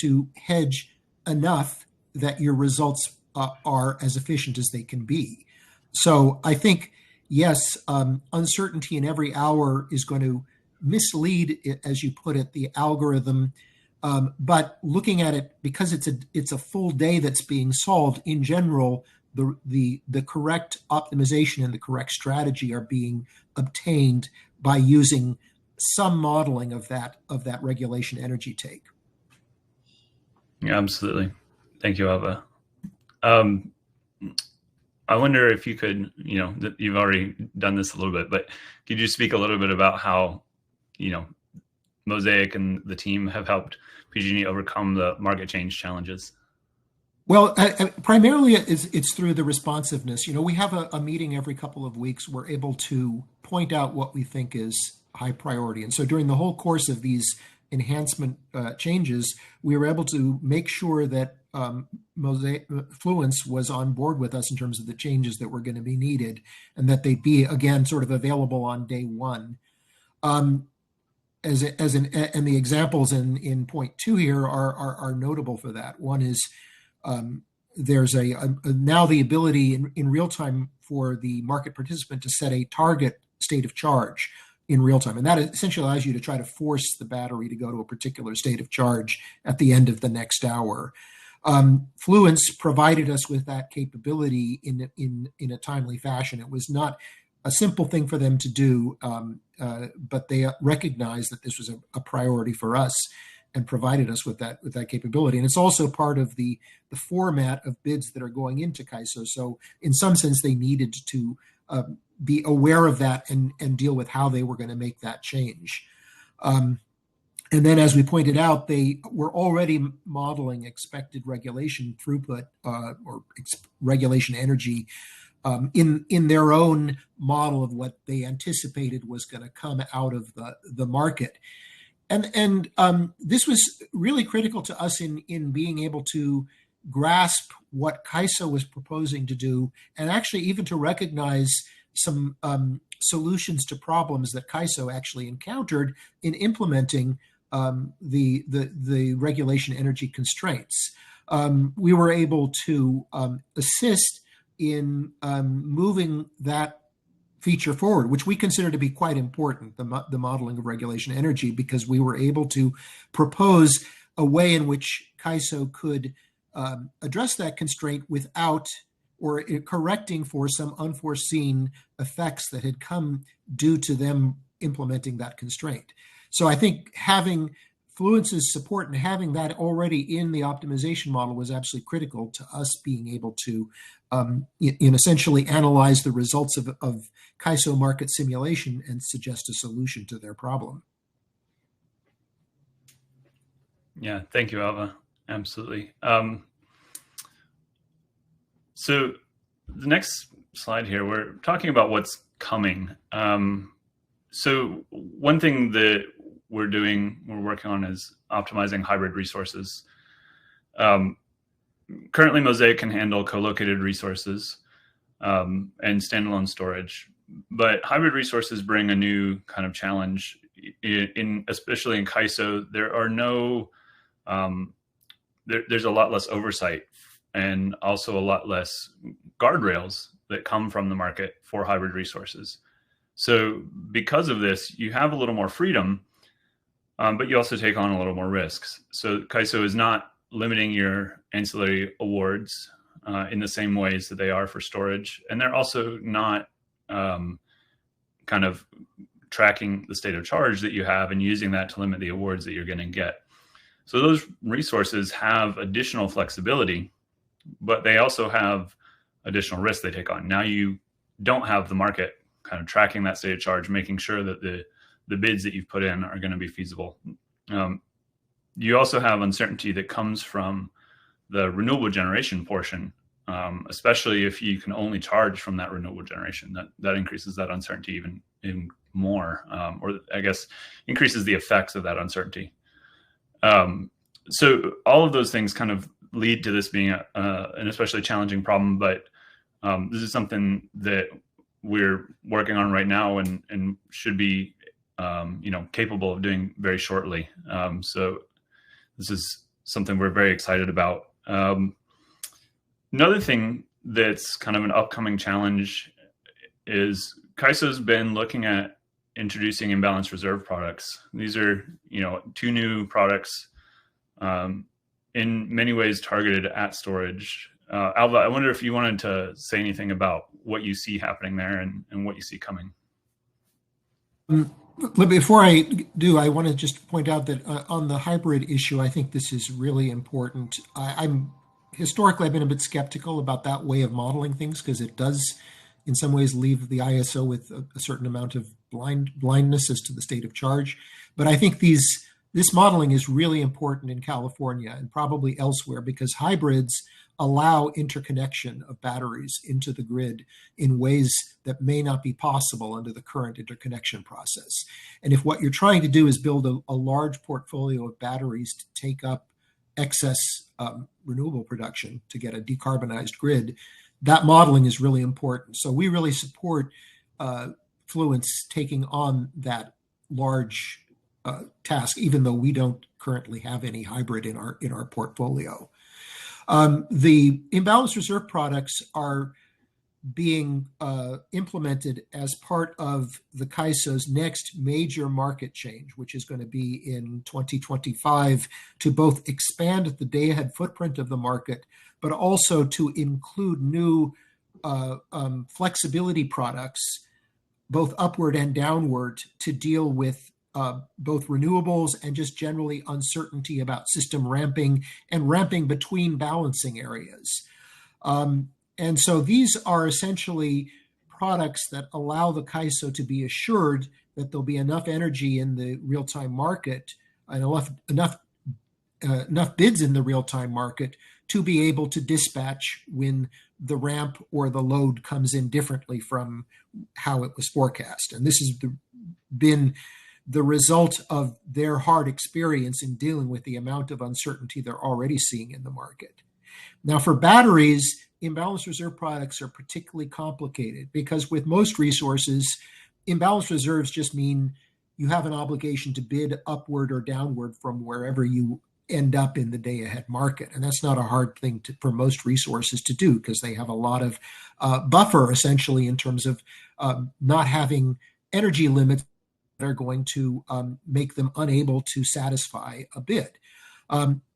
to hedge enough that your results are as efficient as they can be. So I think, yes, uncertainty in every hour is going to mislead, as you put it, the algorithm. But looking at it, because it's a full day that's being solved, in general, the correct optimization and the correct strategy are being obtained by using some modeling of that regulation energy take. Yeah, absolutely. Thank you, Alva. I wonder if you could, you've already done this a little bit, but could you speak a little bit about how, Mosaic and the team have helped PG&E overcome the market change challenges? Well, primarily it's through the responsiveness. We have a meeting every couple of weeks. We're able to point out what we think is high priority. And so during the whole course of these enhancement changes, we were able to make sure that Fluence was on board with us in terms of the changes that were going to be needed, and that they'd be, again, sort of available on day one. And the examples in point 2 here are notable for that. One is there's now the ability in real time for the market participant to set a target state of charge in real time. And that essentially allows you to try to force the battery to go to a particular state of charge at the end of the next hour. Fluence provided us with that capability in a timely fashion. It was not a simple thing for them to do, but they recognized that this was a priority for us and provided us with that capability. And it's also part of the format of bids that are going into CAISO. So in some sense, they needed to be aware of that and deal with how they were going to make that change. And then, as we pointed out, they were already modeling expected regulation throughput or regulation energy in their own model of what they anticipated was going to come out of the market. And this was really critical to us in being able to grasp what CAISO was proposing to do, and actually even to recognize some solutions to problems that CAISO actually encountered in implementing the regulation energy constraints. We were able to assist in moving that feature forward, which we consider to be quite important, the modeling of regulation energy, because we were able to propose a way in which CAISO could address that constraint without or correcting for some unforeseen effects that had come due to them implementing that constraint. So I think having Fluence's support and having that already in the optimization model was absolutely critical to us being able to essentially analyze the results of CAISO market simulation and suggest a solution to their problem. Yeah, thank you, Alva. Absolutely. So the next slide here, we're talking about what's coming. So one thing that we're working on is optimizing hybrid resources. Currently, Mosaic can handle co-located resources and standalone storage, but hybrid resources bring a new kind of challenge. Especially in CAISO, there are there's a lot less oversight and also a lot less guardrails that come from the market for hybrid resources. So because of this, you have a little more freedom, but you also take on a little more risks. So CAISO is not limiting your ancillary awards in the same ways that they are for storage. And they're also not kind of tracking the state of charge that you have and using that to limit the awards that you're going to get. So those resources have additional flexibility, but they also have additional risks they take on. Now you don't have the market kind of tracking that state of charge, making sure that the bids that you've put in are going to be feasible. You also have uncertainty that comes from the renewable generation portion, especially if you can only charge from that renewable generation. That increases that uncertainty even more, or I guess increases the effects of that uncertainty. So all of those things kind of lead to this being an especially challenging problem, but this is something that we're working on right now and should be capable of doing very shortly. So this is something we're very excited about. Another thing that's kind of an upcoming challenge is CAISO's been looking at introducing imbalanced reserve products. These are, two new products in many ways targeted at storage. Alva, I wonder if you wanted to say anything about what you see happening there and what you see coming. Before I do, I want to just point out that on the hybrid issue, I think this is really important. Historically, I've been a bit skeptical about that way of modeling things because it does, in some ways, leave the ISO with a certain amount of blindness as to the state of charge. But I think this modeling is really important in California and probably elsewhere because hybrids allow interconnection of batteries into the grid in ways that may not be possible under the current interconnection process. And if what you're trying to do is build a large portfolio of batteries to take up excess renewable production to get a decarbonized grid, that modeling is really important. So we really support Fluence taking on that large task, even though we don't currently have any hybrid in our portfolio. The imbalanced reserve products are being implemented as part of the CAISO's next major market change, which is going to be in 2025, to both expand the day-ahead footprint of the market, but also to include new flexibility products, both upward and downward, to deal with both renewables and just generally uncertainty about system ramping and ramping between balancing areas. And so these are essentially products that allow the CAISO to be assured that there'll be enough energy in the real-time market and enough bids in the real-time market to be able to dispatch when the ramp or the load comes in differently from how it was forecast. And this has been the result of their hard experience in dealing with the amount of uncertainty they're already seeing in the market. Now, for batteries, imbalanced reserve products are particularly complicated because with most resources, imbalanced reserves just mean you have an obligation to bid upward or downward from wherever you end up in the day-ahead market. And that's not a hard thing for most resources to do because they have a lot of buffer, essentially, in terms of not having energy limits that are going to make them unable to satisfy a bid.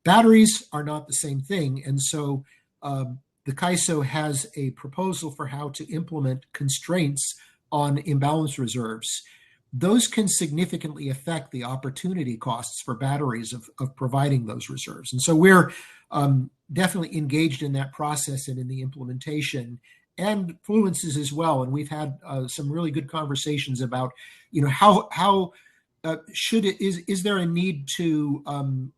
Batteries are not the same thing. And so the CAISO has a proposal for how to implement constraints on imbalanced reserves. Those can significantly affect the opportunity costs for batteries of providing those reserves. And so we're definitely engaged in that process and in the implementation, and Fluence is as well. And we've had some really good conversations about, how is there a need to,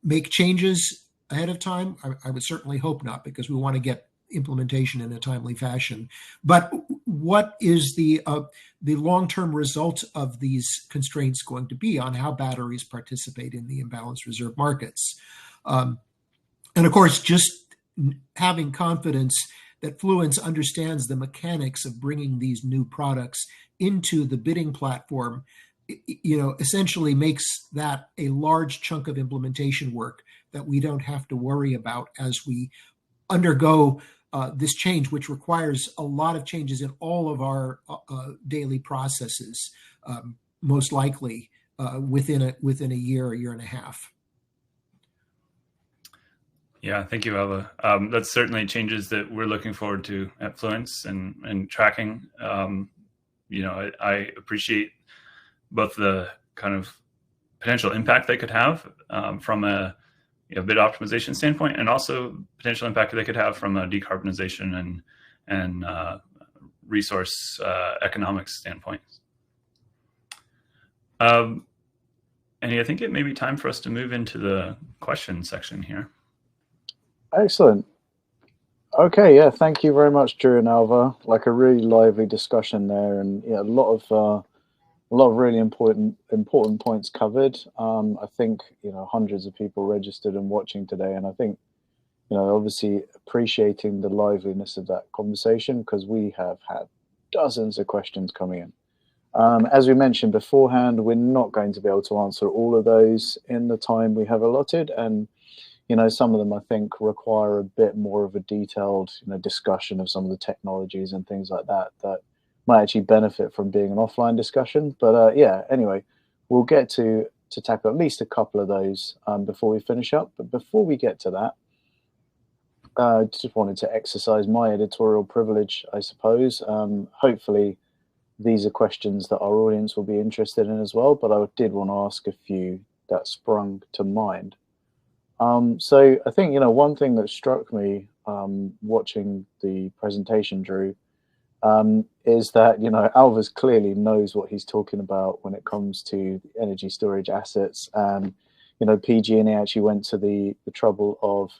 make changes ahead of time? I would certainly hope not, because we want to get implementation in a timely fashion. But what is the long-term result of these constraints going to be on how batteries participate in the imbalanced reserve markets? And of course, just having confidence that Fluence understands the mechanics of bringing these new products into the bidding platform, essentially makes that a large chunk of implementation work that we don't have to worry about as we undergo this change, which requires a lot of changes in all of our daily processes, most likely within a year and a half. Yeah, thank you, Alva. That's certainly changes that we're looking forward to at Fluence and tracking. I appreciate both the kind of potential impact they could have from a bid optimization standpoint, and also potential impact they could have from a decarbonization and resource economics standpoint. Andy, I think it may be time for us to move into the question section here. Excellent. Okay, yeah, thank you very much, Drew and Alva. Like a really lively discussion there, and a lot of really important points covered. I think hundreds of people registered and watching today, and I think obviously appreciating the liveliness of that conversation, because we have had dozens of questions coming in. As we mentioned beforehand, we're not going to be able to answer all of those in the time we have allotted, and some of them I think require a bit more of a detailed discussion of some of the technologies and things like that might actually benefit from being an offline discussion. But anyway, we'll get to tackle at least a couple of those before we finish up. But before we get to that, I just wanted to exercise my editorial privilege, I suppose. Hopefully these are questions that our audience will be interested in as well, but I did want to ask a few that sprung to mind. So I think, one thing that struck me watching the presentation, Drew, is that, Alva's clearly knows what he's talking about when it comes to energy storage assets. And, PG&E actually went to the trouble of,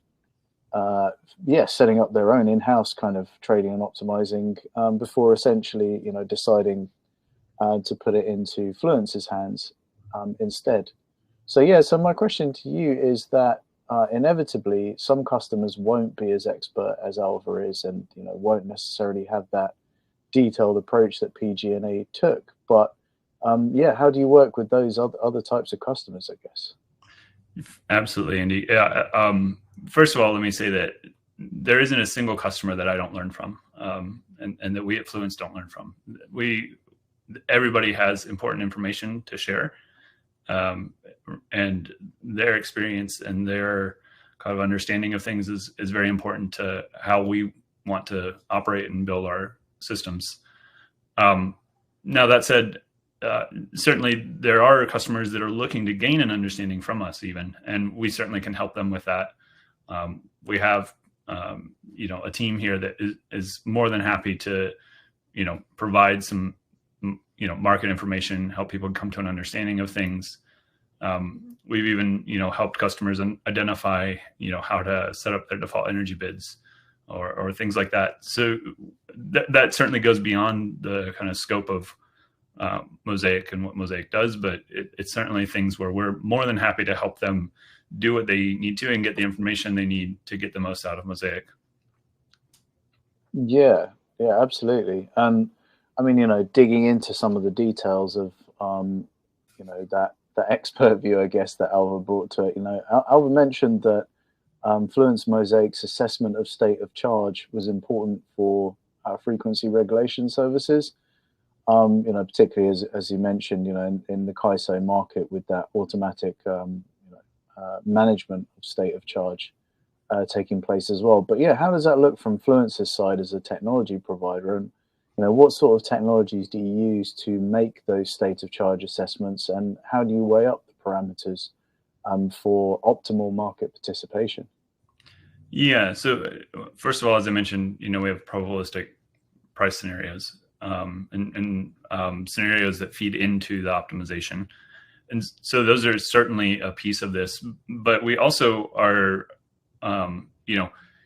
setting up their own in-house kind of trading and optimizing before essentially, deciding to put it into Fluence's hands instead. So my question to you is that inevitably some customers won't be as expert as Alva is, and won't necessarily have that detailed approach that PG&E took. But how do you work with those other types of customers, I guess? Absolutely, Andy. Yeah. First of all, let me say that there isn't a single customer that I don't learn from, and that we at Fluence don't learn from. Everybody has important information to share, and their experience and their kind of understanding of things is very important to how we want to operate and build our systems. Now that said, certainly there are customers that are looking to gain an understanding from us even, and we certainly can help them with that. We have, a team here that is more than happy to, provide some, market information, help people come to an understanding of things. We've even, helped customers identify, how to set up their default energy bids or things like that. So that certainly goes beyond the kind of scope of Mosaic and what Mosaic does, but it's certainly things where we're more than happy to help them do what they need to and get the information they need to get the most out of Mosaic. Yeah, absolutely. And I mean, digging into some of the details of, that expert view, I guess, that Alva brought to it. Alva mentioned that Fluence Mosaic's assessment of state of charge was important for frequency regulation services. Particularly as you mentioned, in the CAISO market with that automatic management of state of charge taking place as well. But yeah, how does that look from Fluence's side as a technology provider? And what sort of technologies do you use to make those state of charge assessments, and how do you weigh up the parameters for optimal market participation? Yeah, so first of all, as I mentioned, we have probabilistic price scenarios and scenarios that feed into the optimization. And so those are certainly a piece of this, but we also are,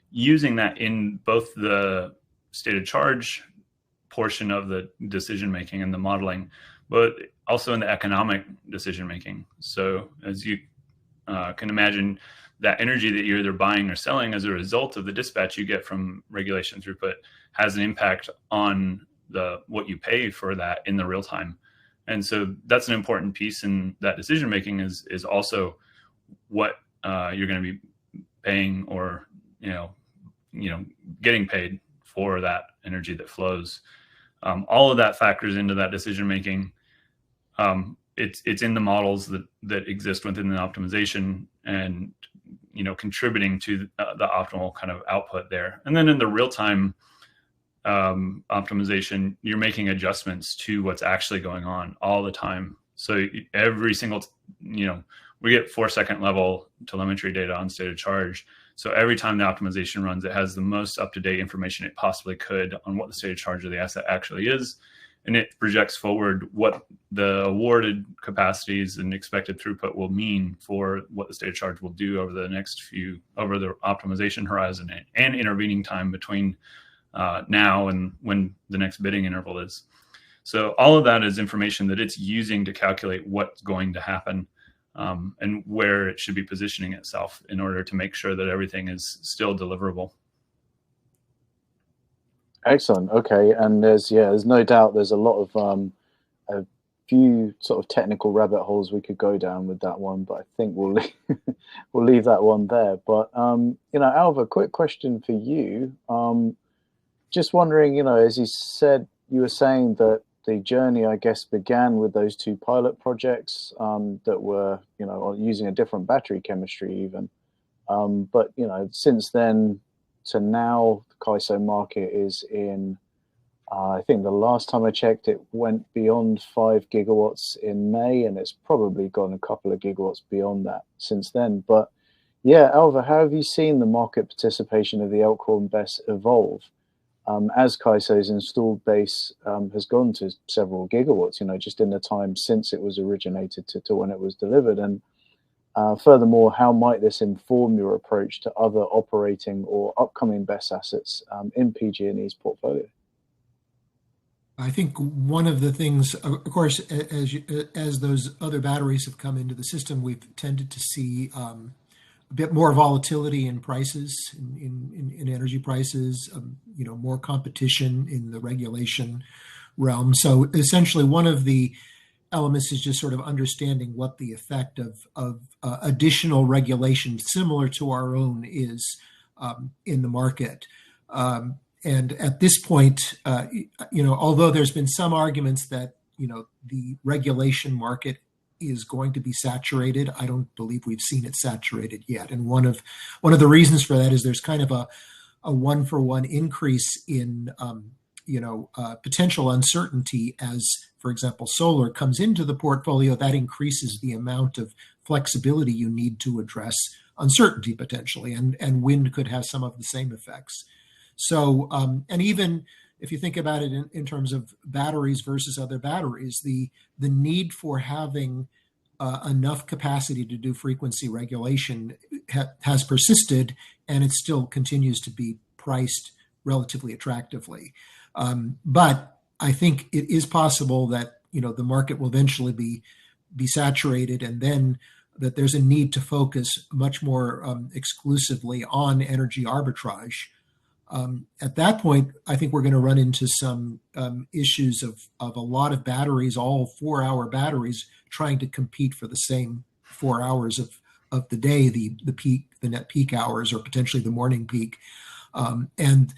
using that in both the state of charge portion of the decision-making and the modeling, but also in the economic decision-making. So as you can imagine, that energy that you're either buying or selling as a result of the dispatch you get from regulation throughput has an impact on what you pay for that in the real time. And so that's an important piece in that decision making is also what you're going to be paying or getting paid for that energy that flows. All of that factors into that decision making. It's in the models that exist within the optimization and contributing to the optimal kind of output there. And then in the real time optimization, you're making adjustments to what's actually going on all the time. So every single, we get 4-second level telemetry data on state of charge. So every time the optimization runs, it has the most up-to-date information it possibly could on what the state of charge of the asset actually is. And it projects forward what the awarded capacities and expected throughput will mean for what the state of charge will do over the optimization horizon and intervening time between now and when the next bidding interval is. So all of that is information that it's using to calculate what's going to happen and where it should be positioning itself in order to make sure that everything is still deliverable. Excellent. Okay, and there's no doubt there's a lot of a few sort of technical rabbit holes we could go down with that one, but I think we'll leave that one there. But Alva, quick question for you. Just wondering, as you said, you were saying that the journey, I guess, began with those 2 pilot projects that were, using a different battery chemistry even. But since then to now, the CAISO market is in, I think the last time I checked, it went beyond 5 gigawatts in May, and it's probably gone a couple of gigawatts beyond that since then. But yeah, Alva, how have you seen the market participation of the Elkhorn BESS evolve as CAISO's installed base has gone to several gigawatts, just in the time since it was originated to when it was delivered? And furthermore, how might this inform your approach to other operating or upcoming BESS assets in PG&E's portfolio? I think one of the things, of course, as those other batteries have come into the system, we've tended to see a bit more volatility in prices, in energy prices, more competition in the regulation realm. So essentially, one of the elements is just sort of understanding what the effect of additional regulation similar to our own is in the market. And at this point, although there's been some arguments that, the regulation market is going to be saturated, I don't believe we've seen it saturated yet. And one of the reasons for that is there's kind of a 1-for-1 increase in potential uncertainty as, for example, solar comes into the portfolio. That increases the amount of flexibility you need to address uncertainty potentially, and wind could have some of the same effects. So, and even if you think about it in terms of batteries versus other batteries, the need for having enough capacity to do frequency regulation has persisted, and it still continues to be priced relatively attractively. But I think it is possible that the market will eventually be saturated, and then that there's a need to focus much more exclusively on energy arbitrage. At that point, I think we're going to run into some issues of a lot of batteries, all 4-hour batteries, trying to compete for the same 4 hours of the day, the net peak hours, or potentially the morning peak, and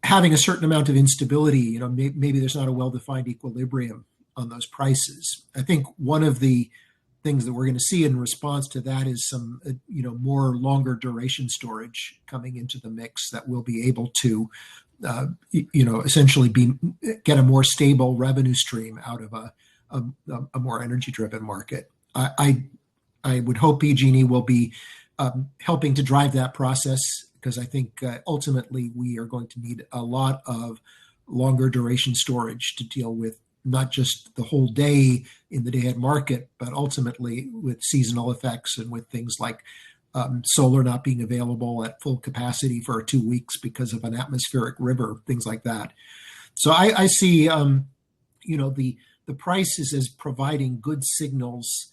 having a certain amount of instability. Maybe there's not a well-defined equilibrium on those prices. I think one of the things that we're going to see in response to that is some, more longer duration storage coming into the mix that will be able to, essentially get a more stable revenue stream out of a more energy-driven market. I would hope PG&E will be helping to drive that process, because I think ultimately we are going to need a lot of longer duration storage to deal with not just the whole day in the day-ahead market, but ultimately with seasonal effects and with things like solar not being available at full capacity for 2 weeks because of an atmospheric river, things like that. So I see, the prices as providing good signals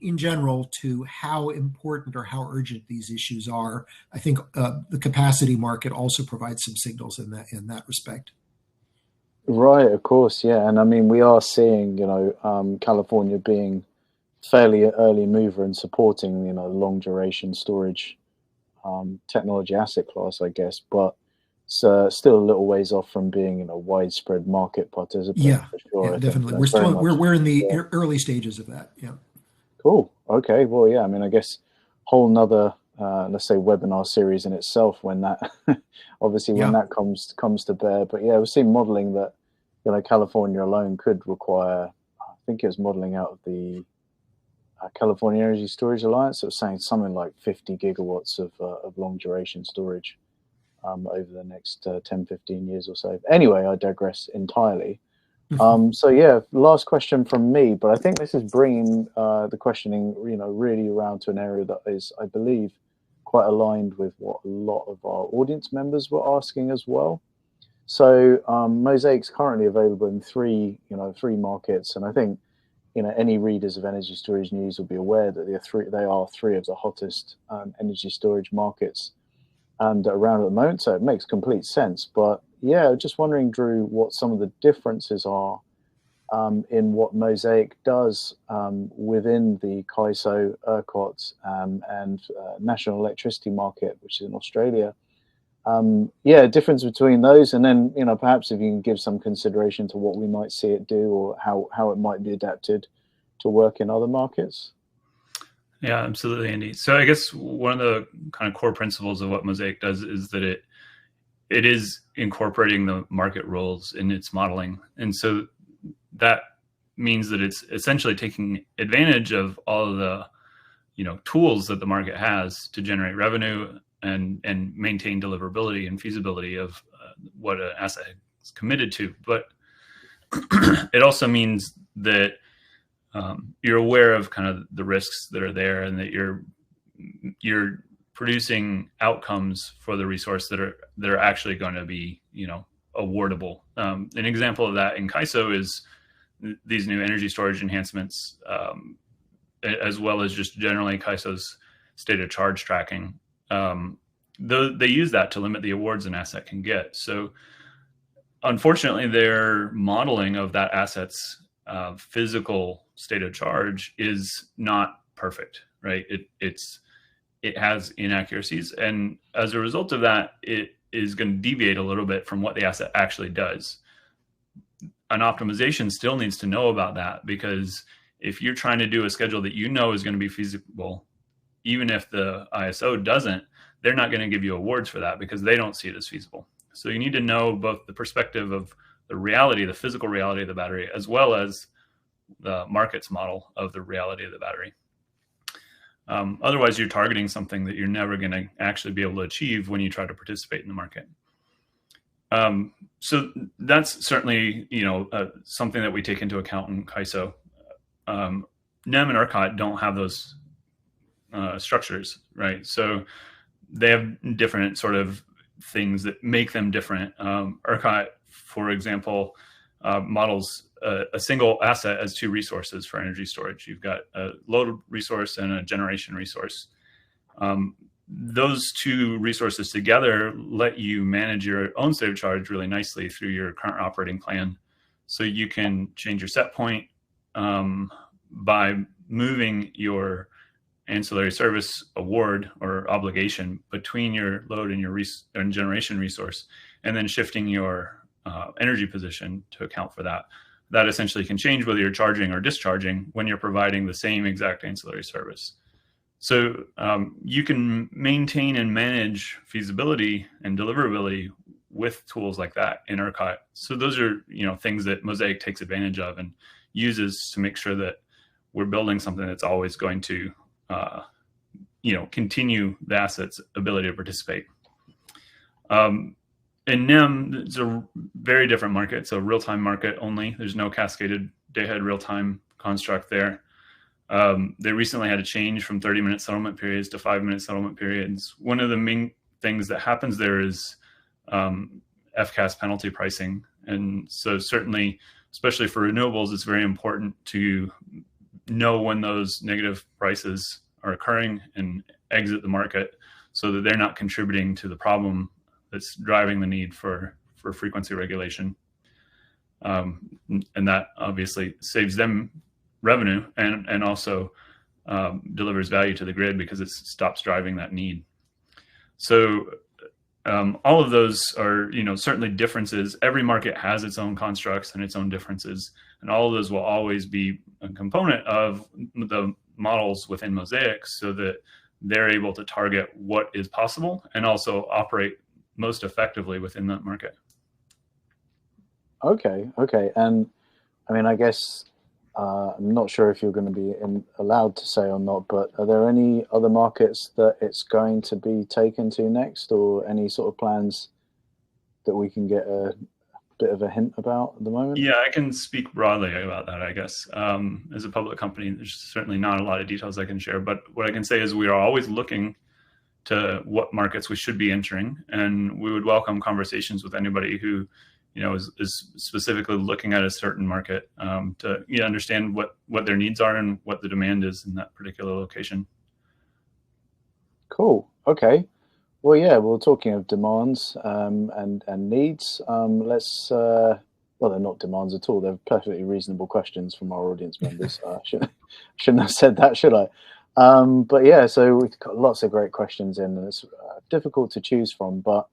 in general to how important or how urgent these issues are. I think the capacity market also provides some signals in that respect. Right, of course, yeah. And I mean, we are seeing, California being fairly early mover and supporting, long duration storage technology asset class, I guess, but it's still a little ways off from being, widespread market participant. Yeah, for sure. yeah, definitely. We're in the early stages of that. Yeah. Cool. Okay. Well, yeah. I mean, I guess whole nother let's say webinar series in itself when that obviously when that comes to bear. But yeah, we've seen modeling that California alone could require. I think it was modeling out of the California Energy Storage Alliance. It was saying something like 50 gigawatts of long duration storage over the next 10, 15 years or so. Anyway, I digress entirely. So yeah, last question from me, but I think this is bringing the questioning, really around to an area that is, I believe, quite aligned with what a lot of our audience members were asking as well. So Mosaic's currently available in three markets, and I think any readers of energy storage news will be aware that they are three of the hottest energy storage markets and around at the moment. So it makes complete sense. But yeah, just wondering, Drew, what some of the differences are in what Mosaic does within the CAISO, ERCOT, and National Electricity Market, which is in Australia. Difference between those, and then perhaps if you can give some consideration to what we might see it do, or how it might be adapted to work in other markets. Yeah, absolutely, Andy. So I guess one of the kind of core principles of what Mosaic does is that it is incorporating the market rules in its modeling, and so that means that it's essentially taking advantage of all of the tools that the market has to generate revenue and maintain deliverability and feasibility of what an asset is committed to. But it also means that you're aware of kind of the risks that are there, and that you're producing outcomes for the resource that are actually going to be awardable. An example of that in CAISO is these new energy storage enhancements, as well as just generally CAISO's state of charge tracking. They use that to limit the awards an asset can get. So unfortunately, their modeling of that asset's physical state of charge is not perfect, right? it has inaccuracies. And as a result of that, it is going to deviate a little bit from what the asset actually does. An optimization still needs to know about that, because if you're trying to do a schedule that you know is going to be feasible, even if the ISO doesn't, they're not going to give you awards for that because they don't see it as feasible. So you need to know both the perspective of the reality, the physical reality of the battery, as well as the market's model of the reality of the battery. Otherwise, you're targeting something that you're never going to actually be able to achieve when you try to participate in the market. So that's certainly, something that we take into account in CAISO. NEM and ERCOT don't have those structures, right? So they have different sort of things that make them different. ERCOT, for example, models a single asset as two resources for energy storage. You've got a load resource and a generation resource. Those two resources together let you manage your own state of charge really nicely through your current operating plan. So you can change your set point by moving your ancillary service award or obligation between your load and your and generation resource, and then shifting your energy position to account for that. That essentially can change whether you're charging or discharging when you're providing the same exact ancillary service. So you can maintain and manage feasibility and deliverability with tools like that in ERCOT. So those are things that Mosaic takes advantage of and uses to make sure that we're building something that's always going to continue the asset's ability to participate. In NEM, it's a very different market. It's a real-time market only. There's no cascaded day-ahead real-time construct there. They recently had a change from 30-minute settlement periods to 5-minute settlement periods. One of the main things that happens there is FCAS penalty pricing. And so certainly, especially for renewables, it's very important to know when those negative prices are occurring and exit the market so that they're not contributing to the problem that's driving the need for frequency regulation. And that obviously saves them revenue and also delivers value to the grid because it stops driving that need. So all of those are, certainly differences. Every market has its own constructs and its own differences, and all of those will always be a component of the models within Mosaic so that they're able to target what is possible and also operate most effectively within that market. Okay. And I mean, I guess I'm not sure if you're going to be allowed to say or not, but are there any other markets that it's going to be taken to next, or any sort of plans that we can get a bit of a hint about at the moment? Yeah, I can speak broadly about that, I guess. As a public company, there's certainly not a lot of details I can share, but what I can say is we are always looking to what markets we should be entering, and we would welcome conversations with anybody who is specifically looking at a certain market to understand what their needs are and what the demand is in that particular location. Cool. Okay. Well, yeah. Well, talking of demands and needs, let's. Well, they're not demands at all. They're perfectly reasonable questions from our audience members. Shouldn't have said that, should I? But yeah, so we've got lots of great questions in, and it's difficult to choose from. But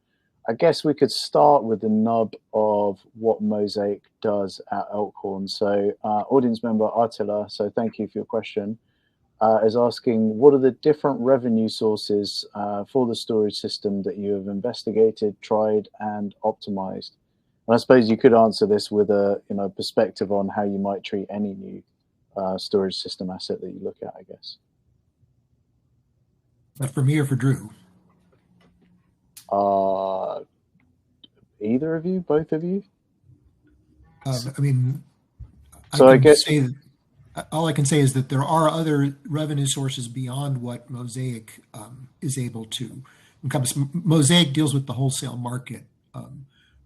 I guess we could start with the nub of what Mosaic does at Elkhorn. So audience member Attila, so thank you for your question, is asking, what are the different revenue sources for the storage system that you have investigated, tried, and optimized? And I suppose you could answer this with a perspective on how you might treat any new storage system asset that you look at, I guess. For me or for Drew? Either of you, both of you? I mean, so I guess all I can say is that there are other revenue sources beyond what Mosaic is able to encompass. Mosaic deals with the wholesale market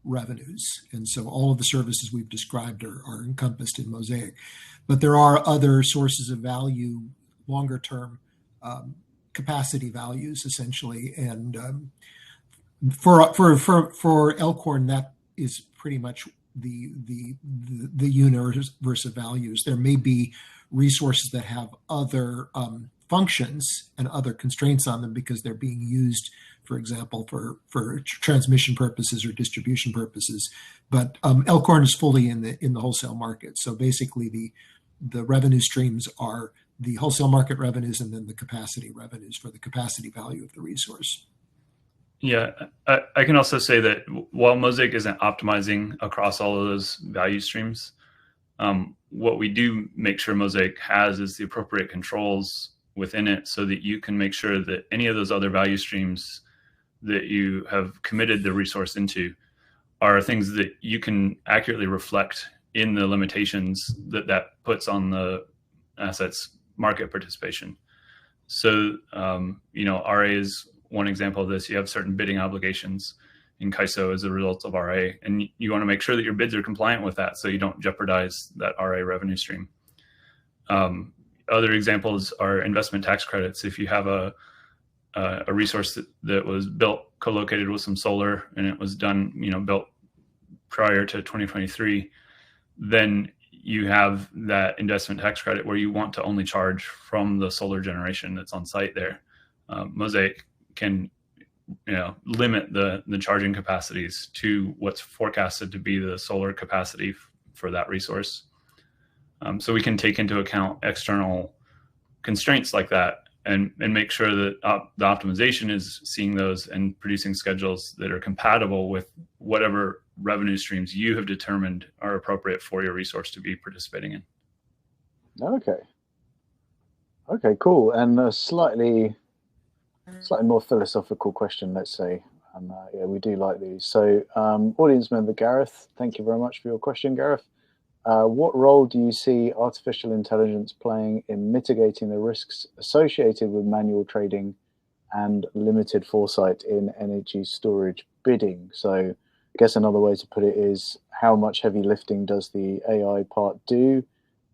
revenues, and so all of the services we've described are encompassed in Mosaic. But there are other sources of value, longer term capacity values, essentially, and for Elkhorn, that is pretty much the universe of values. There may be resources that have other functions and other constraints on them because they're being used, for example, for transmission purposes or distribution purposes. But Elkhorn is fully in the wholesale market. So basically, the revenue streams are the wholesale market revenues and then the capacity revenues for the capacity value of the resource. Yeah, I can also say that while Mosaic isn't optimizing across all of those value streams, what we do make sure Mosaic has is the appropriate controls within it so that you can make sure that any of those other value streams that you have committed the resource into are things that you can accurately reflect in the limitations that puts on the asset's market participation. So, RA is one example of this. You have certain bidding obligations in CAISO as a result of RA, and you want to make sure that your bids are compliant with that so you don't jeopardize that RA revenue stream. Other examples are investment tax credits. If you have a resource that was built co-located with some solar and it was done, built prior to 2023, then you have that investment tax credit where you want to only charge from the solar generation that's on site there. Mosaic can limit the charging capacities to what's forecasted to be the solar capacity for that resource. So we can take into account external constraints like that and make sure that the optimization is seeing those and producing schedules that are compatible with whatever revenue streams you have determined are appropriate for your resource to be participating in. Okay, cool. And a slightly more philosophical question, let's say. And we do like these. So audience member Gareth, thank you very much for your question, Gareth. What role do you see artificial intelligence playing in mitigating the risks associated with manual trading and limited foresight in energy storage bidding? So I guess another way to put it is, how much heavy lifting does the AI part do,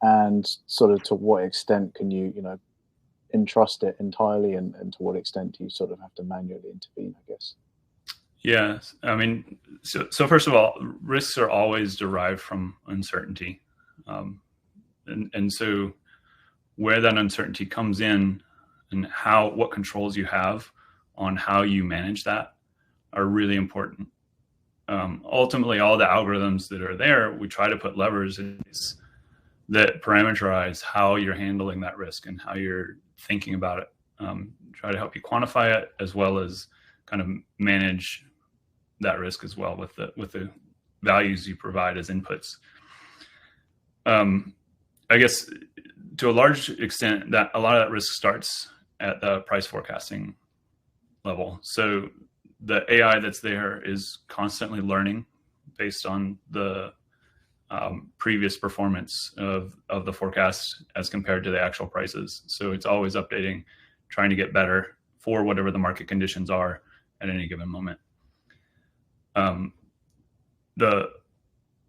and sort of to what extent can you, entrust it entirely, and to what extent do you sort of have to manually intervene, I guess? Yeah, I mean, so first of all, risks are always derived from uncertainty. And so where that uncertainty comes in and what controls you have on how you manage that are really important. Ultimately, all the algorithms that are there, we try to put levers in that parameterize how you're handling that risk and how you're thinking about it. Try to help you quantify it, as well as kind of manage that risk as well with the values you provide as inputs. I guess to a large extent, that a lot of that risk starts at the price forecasting level. So the AI that's there is constantly learning based on the previous performance of the forecast as compared to the actual prices. So it's always updating, trying to get better for whatever the market conditions are at any given moment. The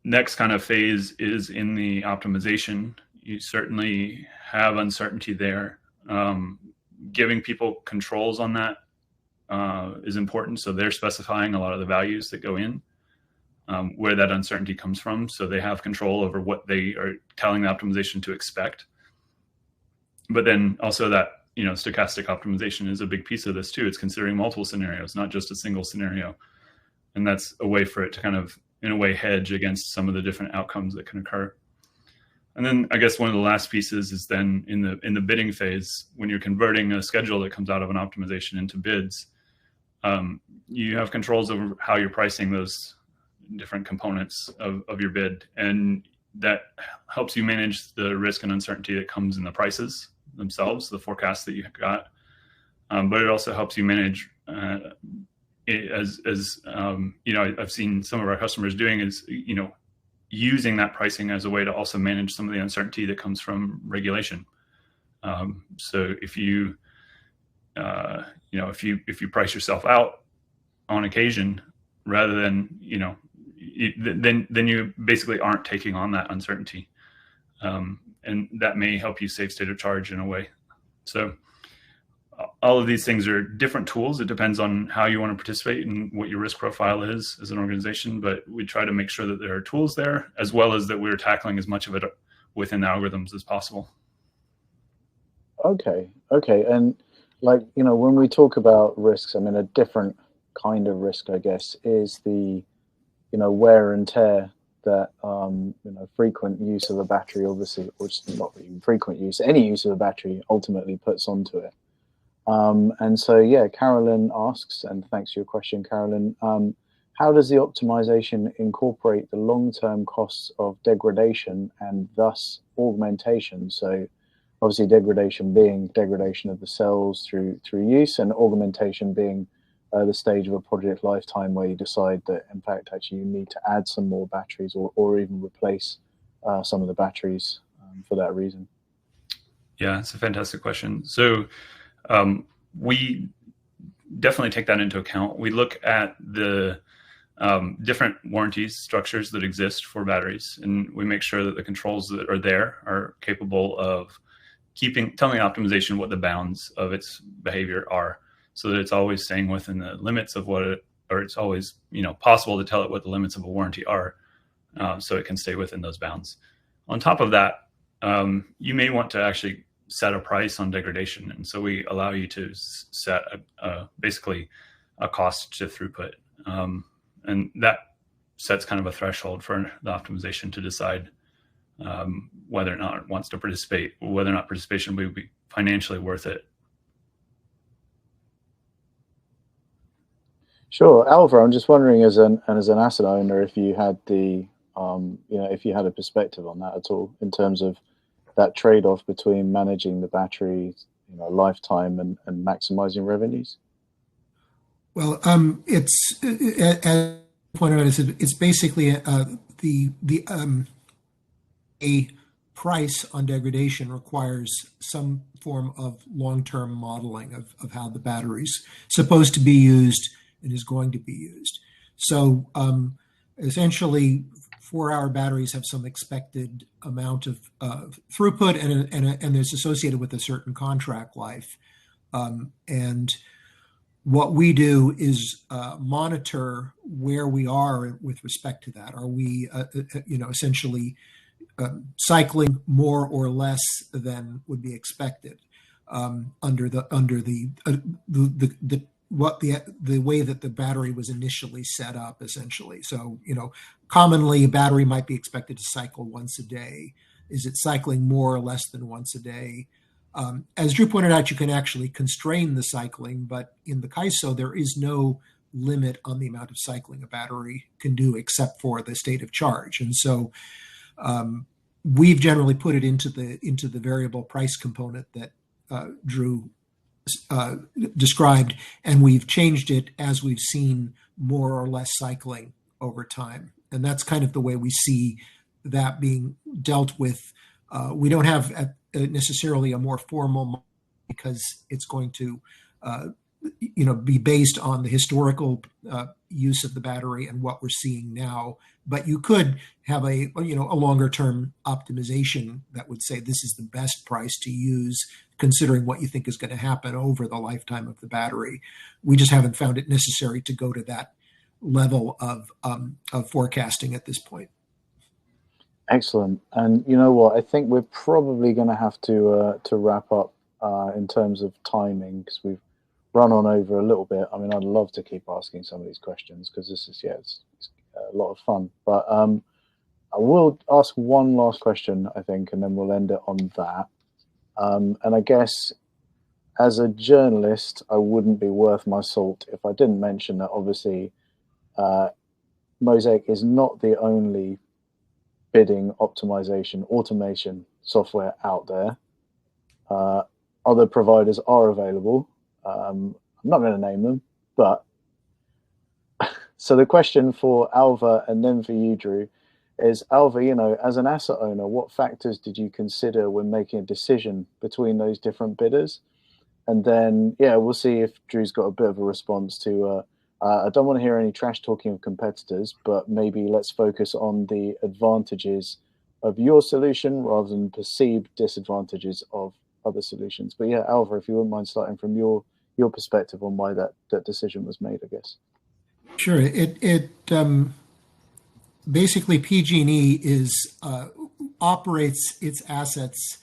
next kind of phase is in the optimization. You certainly have uncertainty there. Giving people controls on that is important. So they're specifying a lot of the values that go in, where that uncertainty comes from. So they have control over what they are telling the optimization to expect. But then also that, stochastic optimization is a big piece of this too. It's considering multiple scenarios, not just a single scenario. And that's a way for it to kind of, in a way, hedge against some of the different outcomes that can occur. And then I guess one of the last pieces is then in the bidding phase, when you're converting a schedule that comes out of an optimization into bids, you have controls over how you're pricing those different components of your bid. And that helps you manage the risk and uncertainty that comes in the prices themselves, the forecasts that you've got. But it also helps you manage I've seen some of our customers doing is, using that pricing as a way to also manage some of the uncertainty that comes from regulation. So if you price yourself out on occasion, rather than, then you basically aren't taking on that uncertainty. And that may help you save state of charge in a way. So all of these things are different tools. It depends on how you want to participate and what your risk profile is as an organization, but we try to make sure that there are tools there, as well as that we're tackling as much of it within the algorithms as possible. Okay, okay. And like, when we talk about risks, I mean, a different kind of risk, I guess, is the, wear and tear that, frequent use of a battery, obviously, or just not even frequent use, any use of a battery ultimately puts onto it. And so, yeah, Carolyn asks, and thanks for your question, Carolyn, how does the optimization incorporate the long-term costs of degradation and thus augmentation? So obviously degradation being degradation of the cells through use, and augmentation being the stage of a project lifetime where you decide that in fact actually you need to add some more batteries, or even replace some of the batteries for that reason. Yeah, it's a fantastic question. So we definitely take that into account. We look at the different warranties structures that exist for batteries, and we make sure that the controls that are there are capable of telling optimization what the bounds of its behavior are, so that it's always staying within the limits of or it's always possible to tell it what the limits of a warranty are, so it can stay within those bounds. On top of that, you may want to actually set a price on degradation, and so we allow you to set basically a cost to throughput, and that sets kind of a threshold for the optimization to decide whether or not it wants to participate, whether or not participation would be financially worth it. Sure, Alva, I'm just wondering, as an asset owner, if you had if you had a perspective on that at all, in terms of that trade-off between managing the battery, lifetime and maximizing revenues. Well, it's as pointed out, it's basically a price on degradation requires some form of long-term modeling of how the battery's supposed to be used and is going to be used. So essentially, 4-hour batteries have some expected amount of throughput, and it's associated with a certain contract life. And what we do is monitor where we are with respect to that. Are we, essentially cycling more or less than would be expected under the way that the battery was initially set up, essentially? So, commonly a battery might be expected to cycle once a day. Is it cycling more or less than once a day? As Drew pointed out, you can actually constrain the cycling, but in the CAISO, there is no limit on the amount of cycling a battery can do except for the state of charge. And so we've generally put it into the variable price component that Drew described, and we've changed it as we've seen more or less cycling over time. And that's kind of the way we see that being dealt with. We don't have necessarily a more formal model, because it's going to be based on the historical use of the battery and what we're seeing now. But you could have a longer term optimization that would say this is the best price to use, considering what you think is going to happen over the lifetime of the battery. We just haven't found it necessary to go to that level of forecasting at this point. Excellent. And you know what? I think we're probably going to have to wrap up in terms of timing, because we've run on over a little bit. I mean, I'd love to keep asking some of these questions, because this is it's a lot of fun. But I will ask one last question, I think, and then we'll end it on that. And I guess as a journalist, I wouldn't be worth my salt if I didn't mention that obviously Mosaic is not the only bidding optimization automation software out there. Other providers are available. I'm not going to name them, but so the question for Alva and then for you, Drew, is Alva, as an asset owner, what factors did you consider when making a decision between those different bidders? And then, we'll see if Drew's got a bit of a response to, I don't want to hear any trash talking of competitors, but maybe let's focus on the advantages of your solution rather than perceived disadvantages of other solutions. But Alva, if you wouldn't mind starting from your perspective on why that decision was made, I guess. Sure. It basically, PG&E operates its assets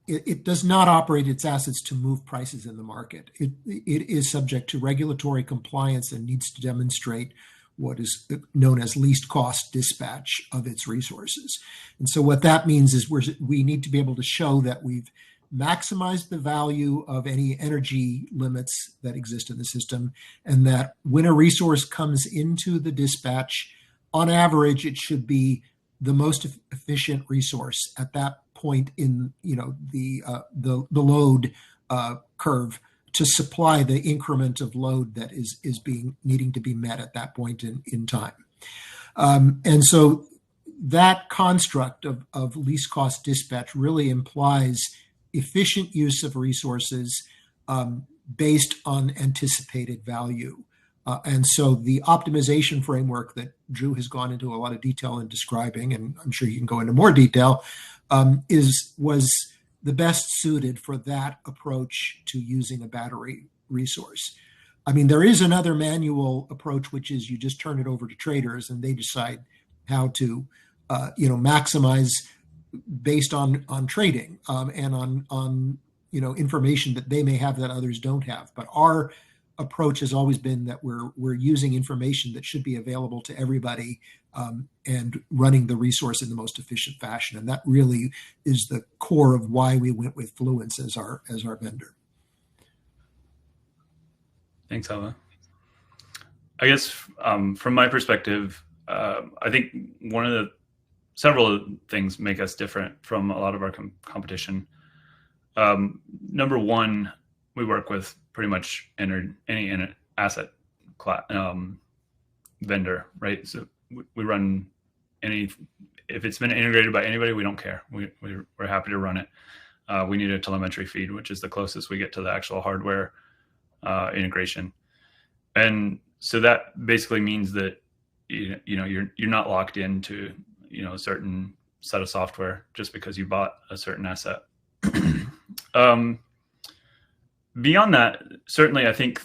it does not operate its assets to move prices in the market. It is subject to regulatory compliance and needs to demonstrate what is known as least cost dispatch of its resources. And so what that means is we need to be able to show that we've maximized the value of any energy limits that exist in the system, and that when a resource comes into the dispatch, on average, it should be the most efficient resource at that point in the load curve to supply the increment of load that is needing to be met at that point in time. And so that construct of least cost dispatch really implies efficient use of resources based on anticipated value. And so the optimization framework that Drew has gone into a lot of detail in describing, and I'm sure you can go into more detail, was the best suited for that approach to using a battery resource. I mean, there is another manual approach, which is you just turn it over to traders and they decide how to, maximize based on trading and on information that they may have that others don't have. But our approach has always been that we're using information that should be available to everybody and running the resource in the most efficient fashion. And that really is the core of why we went with Fluence as our vendor. Thanks, Alva. I guess from my perspective, I think several things make us different from a lot of our competition. Number one, we work with pretty much any asset class, vendor, right? So we run if it's been integrated by anybody, we don't care. We're happy to run it. We need a telemetry feed, which is the closest we get to the actual hardware integration. And so that basically means that you're not locked into a certain set of software just because you bought a certain asset. Beyond that, certainly I think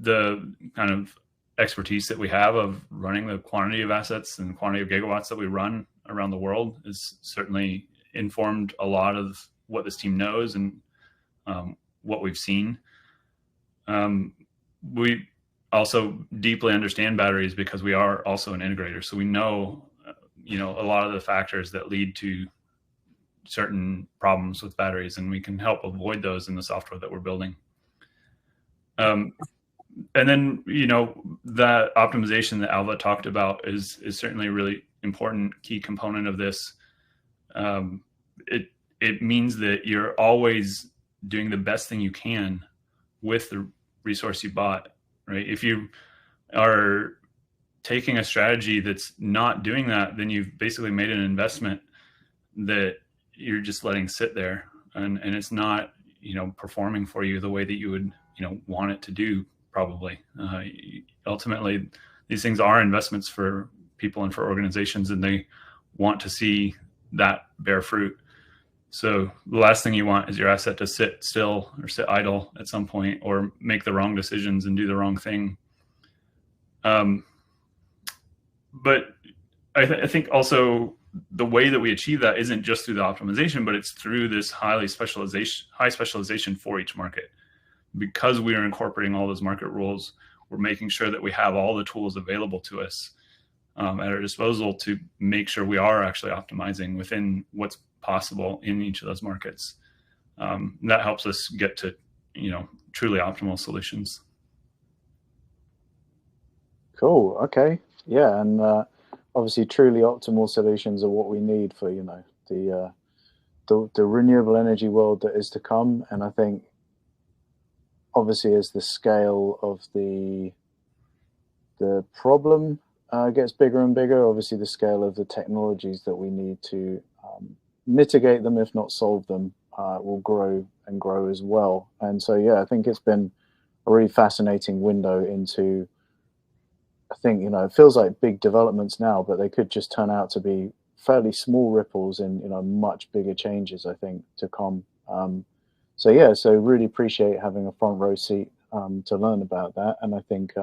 the kind of expertise that we have of running the quantity of assets and the quantity of gigawatts that we run around the world is certainly informed a lot of what this team knows and what we've seen. We also deeply understand batteries because we are also an integrator. So we know, a lot of the factors that lead to certain problems with batteries, and we can help avoid those in the software that we're building. And then, that optimization that Alva talked about is certainly a really important key component of this. It means that you're always doing the best thing you can with the resource you bought, right? If you are taking a strategy that's not doing that, then you've basically made an investment that you're just letting sit there, and it's not, performing for you the way that you would, want it to do, probably. Ultimately, these things are investments for people and for organizations, and they want to see that bear fruit. So the last thing you want is your asset to sit still or sit idle at some point, or make the wrong decisions and do the wrong thing. But I think also the way that we achieve that isn't just through the optimization, but it's through this high specialization for each market. Because we are incorporating all those market rules, we're making sure that we have all the tools available to us at our disposal to make sure we are actually optimizing within what's possible in each of those markets. That helps us get to, truly optimal solutions. Cool. Okay. Yeah. And obviously truly optimal solutions are what we need for, the renewable energy world that is to come. And I think obviously as the scale of the problem gets bigger and bigger, obviously the scale of the technologies that we need to mitigate them, if not solve them, will grow and grow as well. And so, yeah, I think it's been a really fascinating window into, I think, it feels like big developments now, but they could just turn out to be fairly small ripples in, much bigger changes, I think, to come. So yeah, so really appreciate having a front row seat to learn about that. And I think,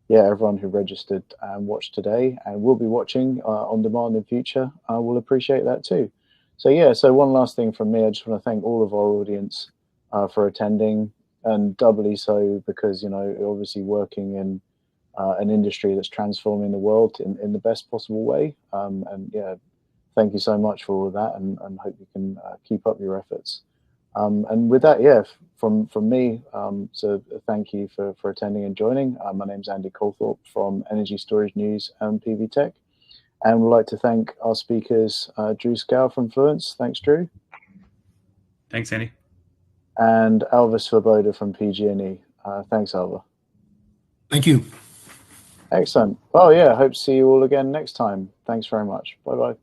yeah, everyone who registered and watched today and will be watching on demand in future will appreciate that too. So yeah, so one last thing from me, I just want to thank all of our audience for attending, and doubly so because, you know, obviously working in an industry that's transforming the world in the best possible way. And yeah, thank you so much for all of that, and hope you can keep up your efforts. And with that, yeah, from me, so thank you for attending and joining. My name's Andy Colthorpe from Energy Storage News and PV Tech. And we'd like to thank our speakers, Drew Skau from Fluence. Thanks, Drew. Thanks, Andy. And Alva Svoboda from PG&E. Thanks, Alva. Thank you. Excellent. Well, yeah, hope to see you all again next time. Thanks very much. Bye-bye.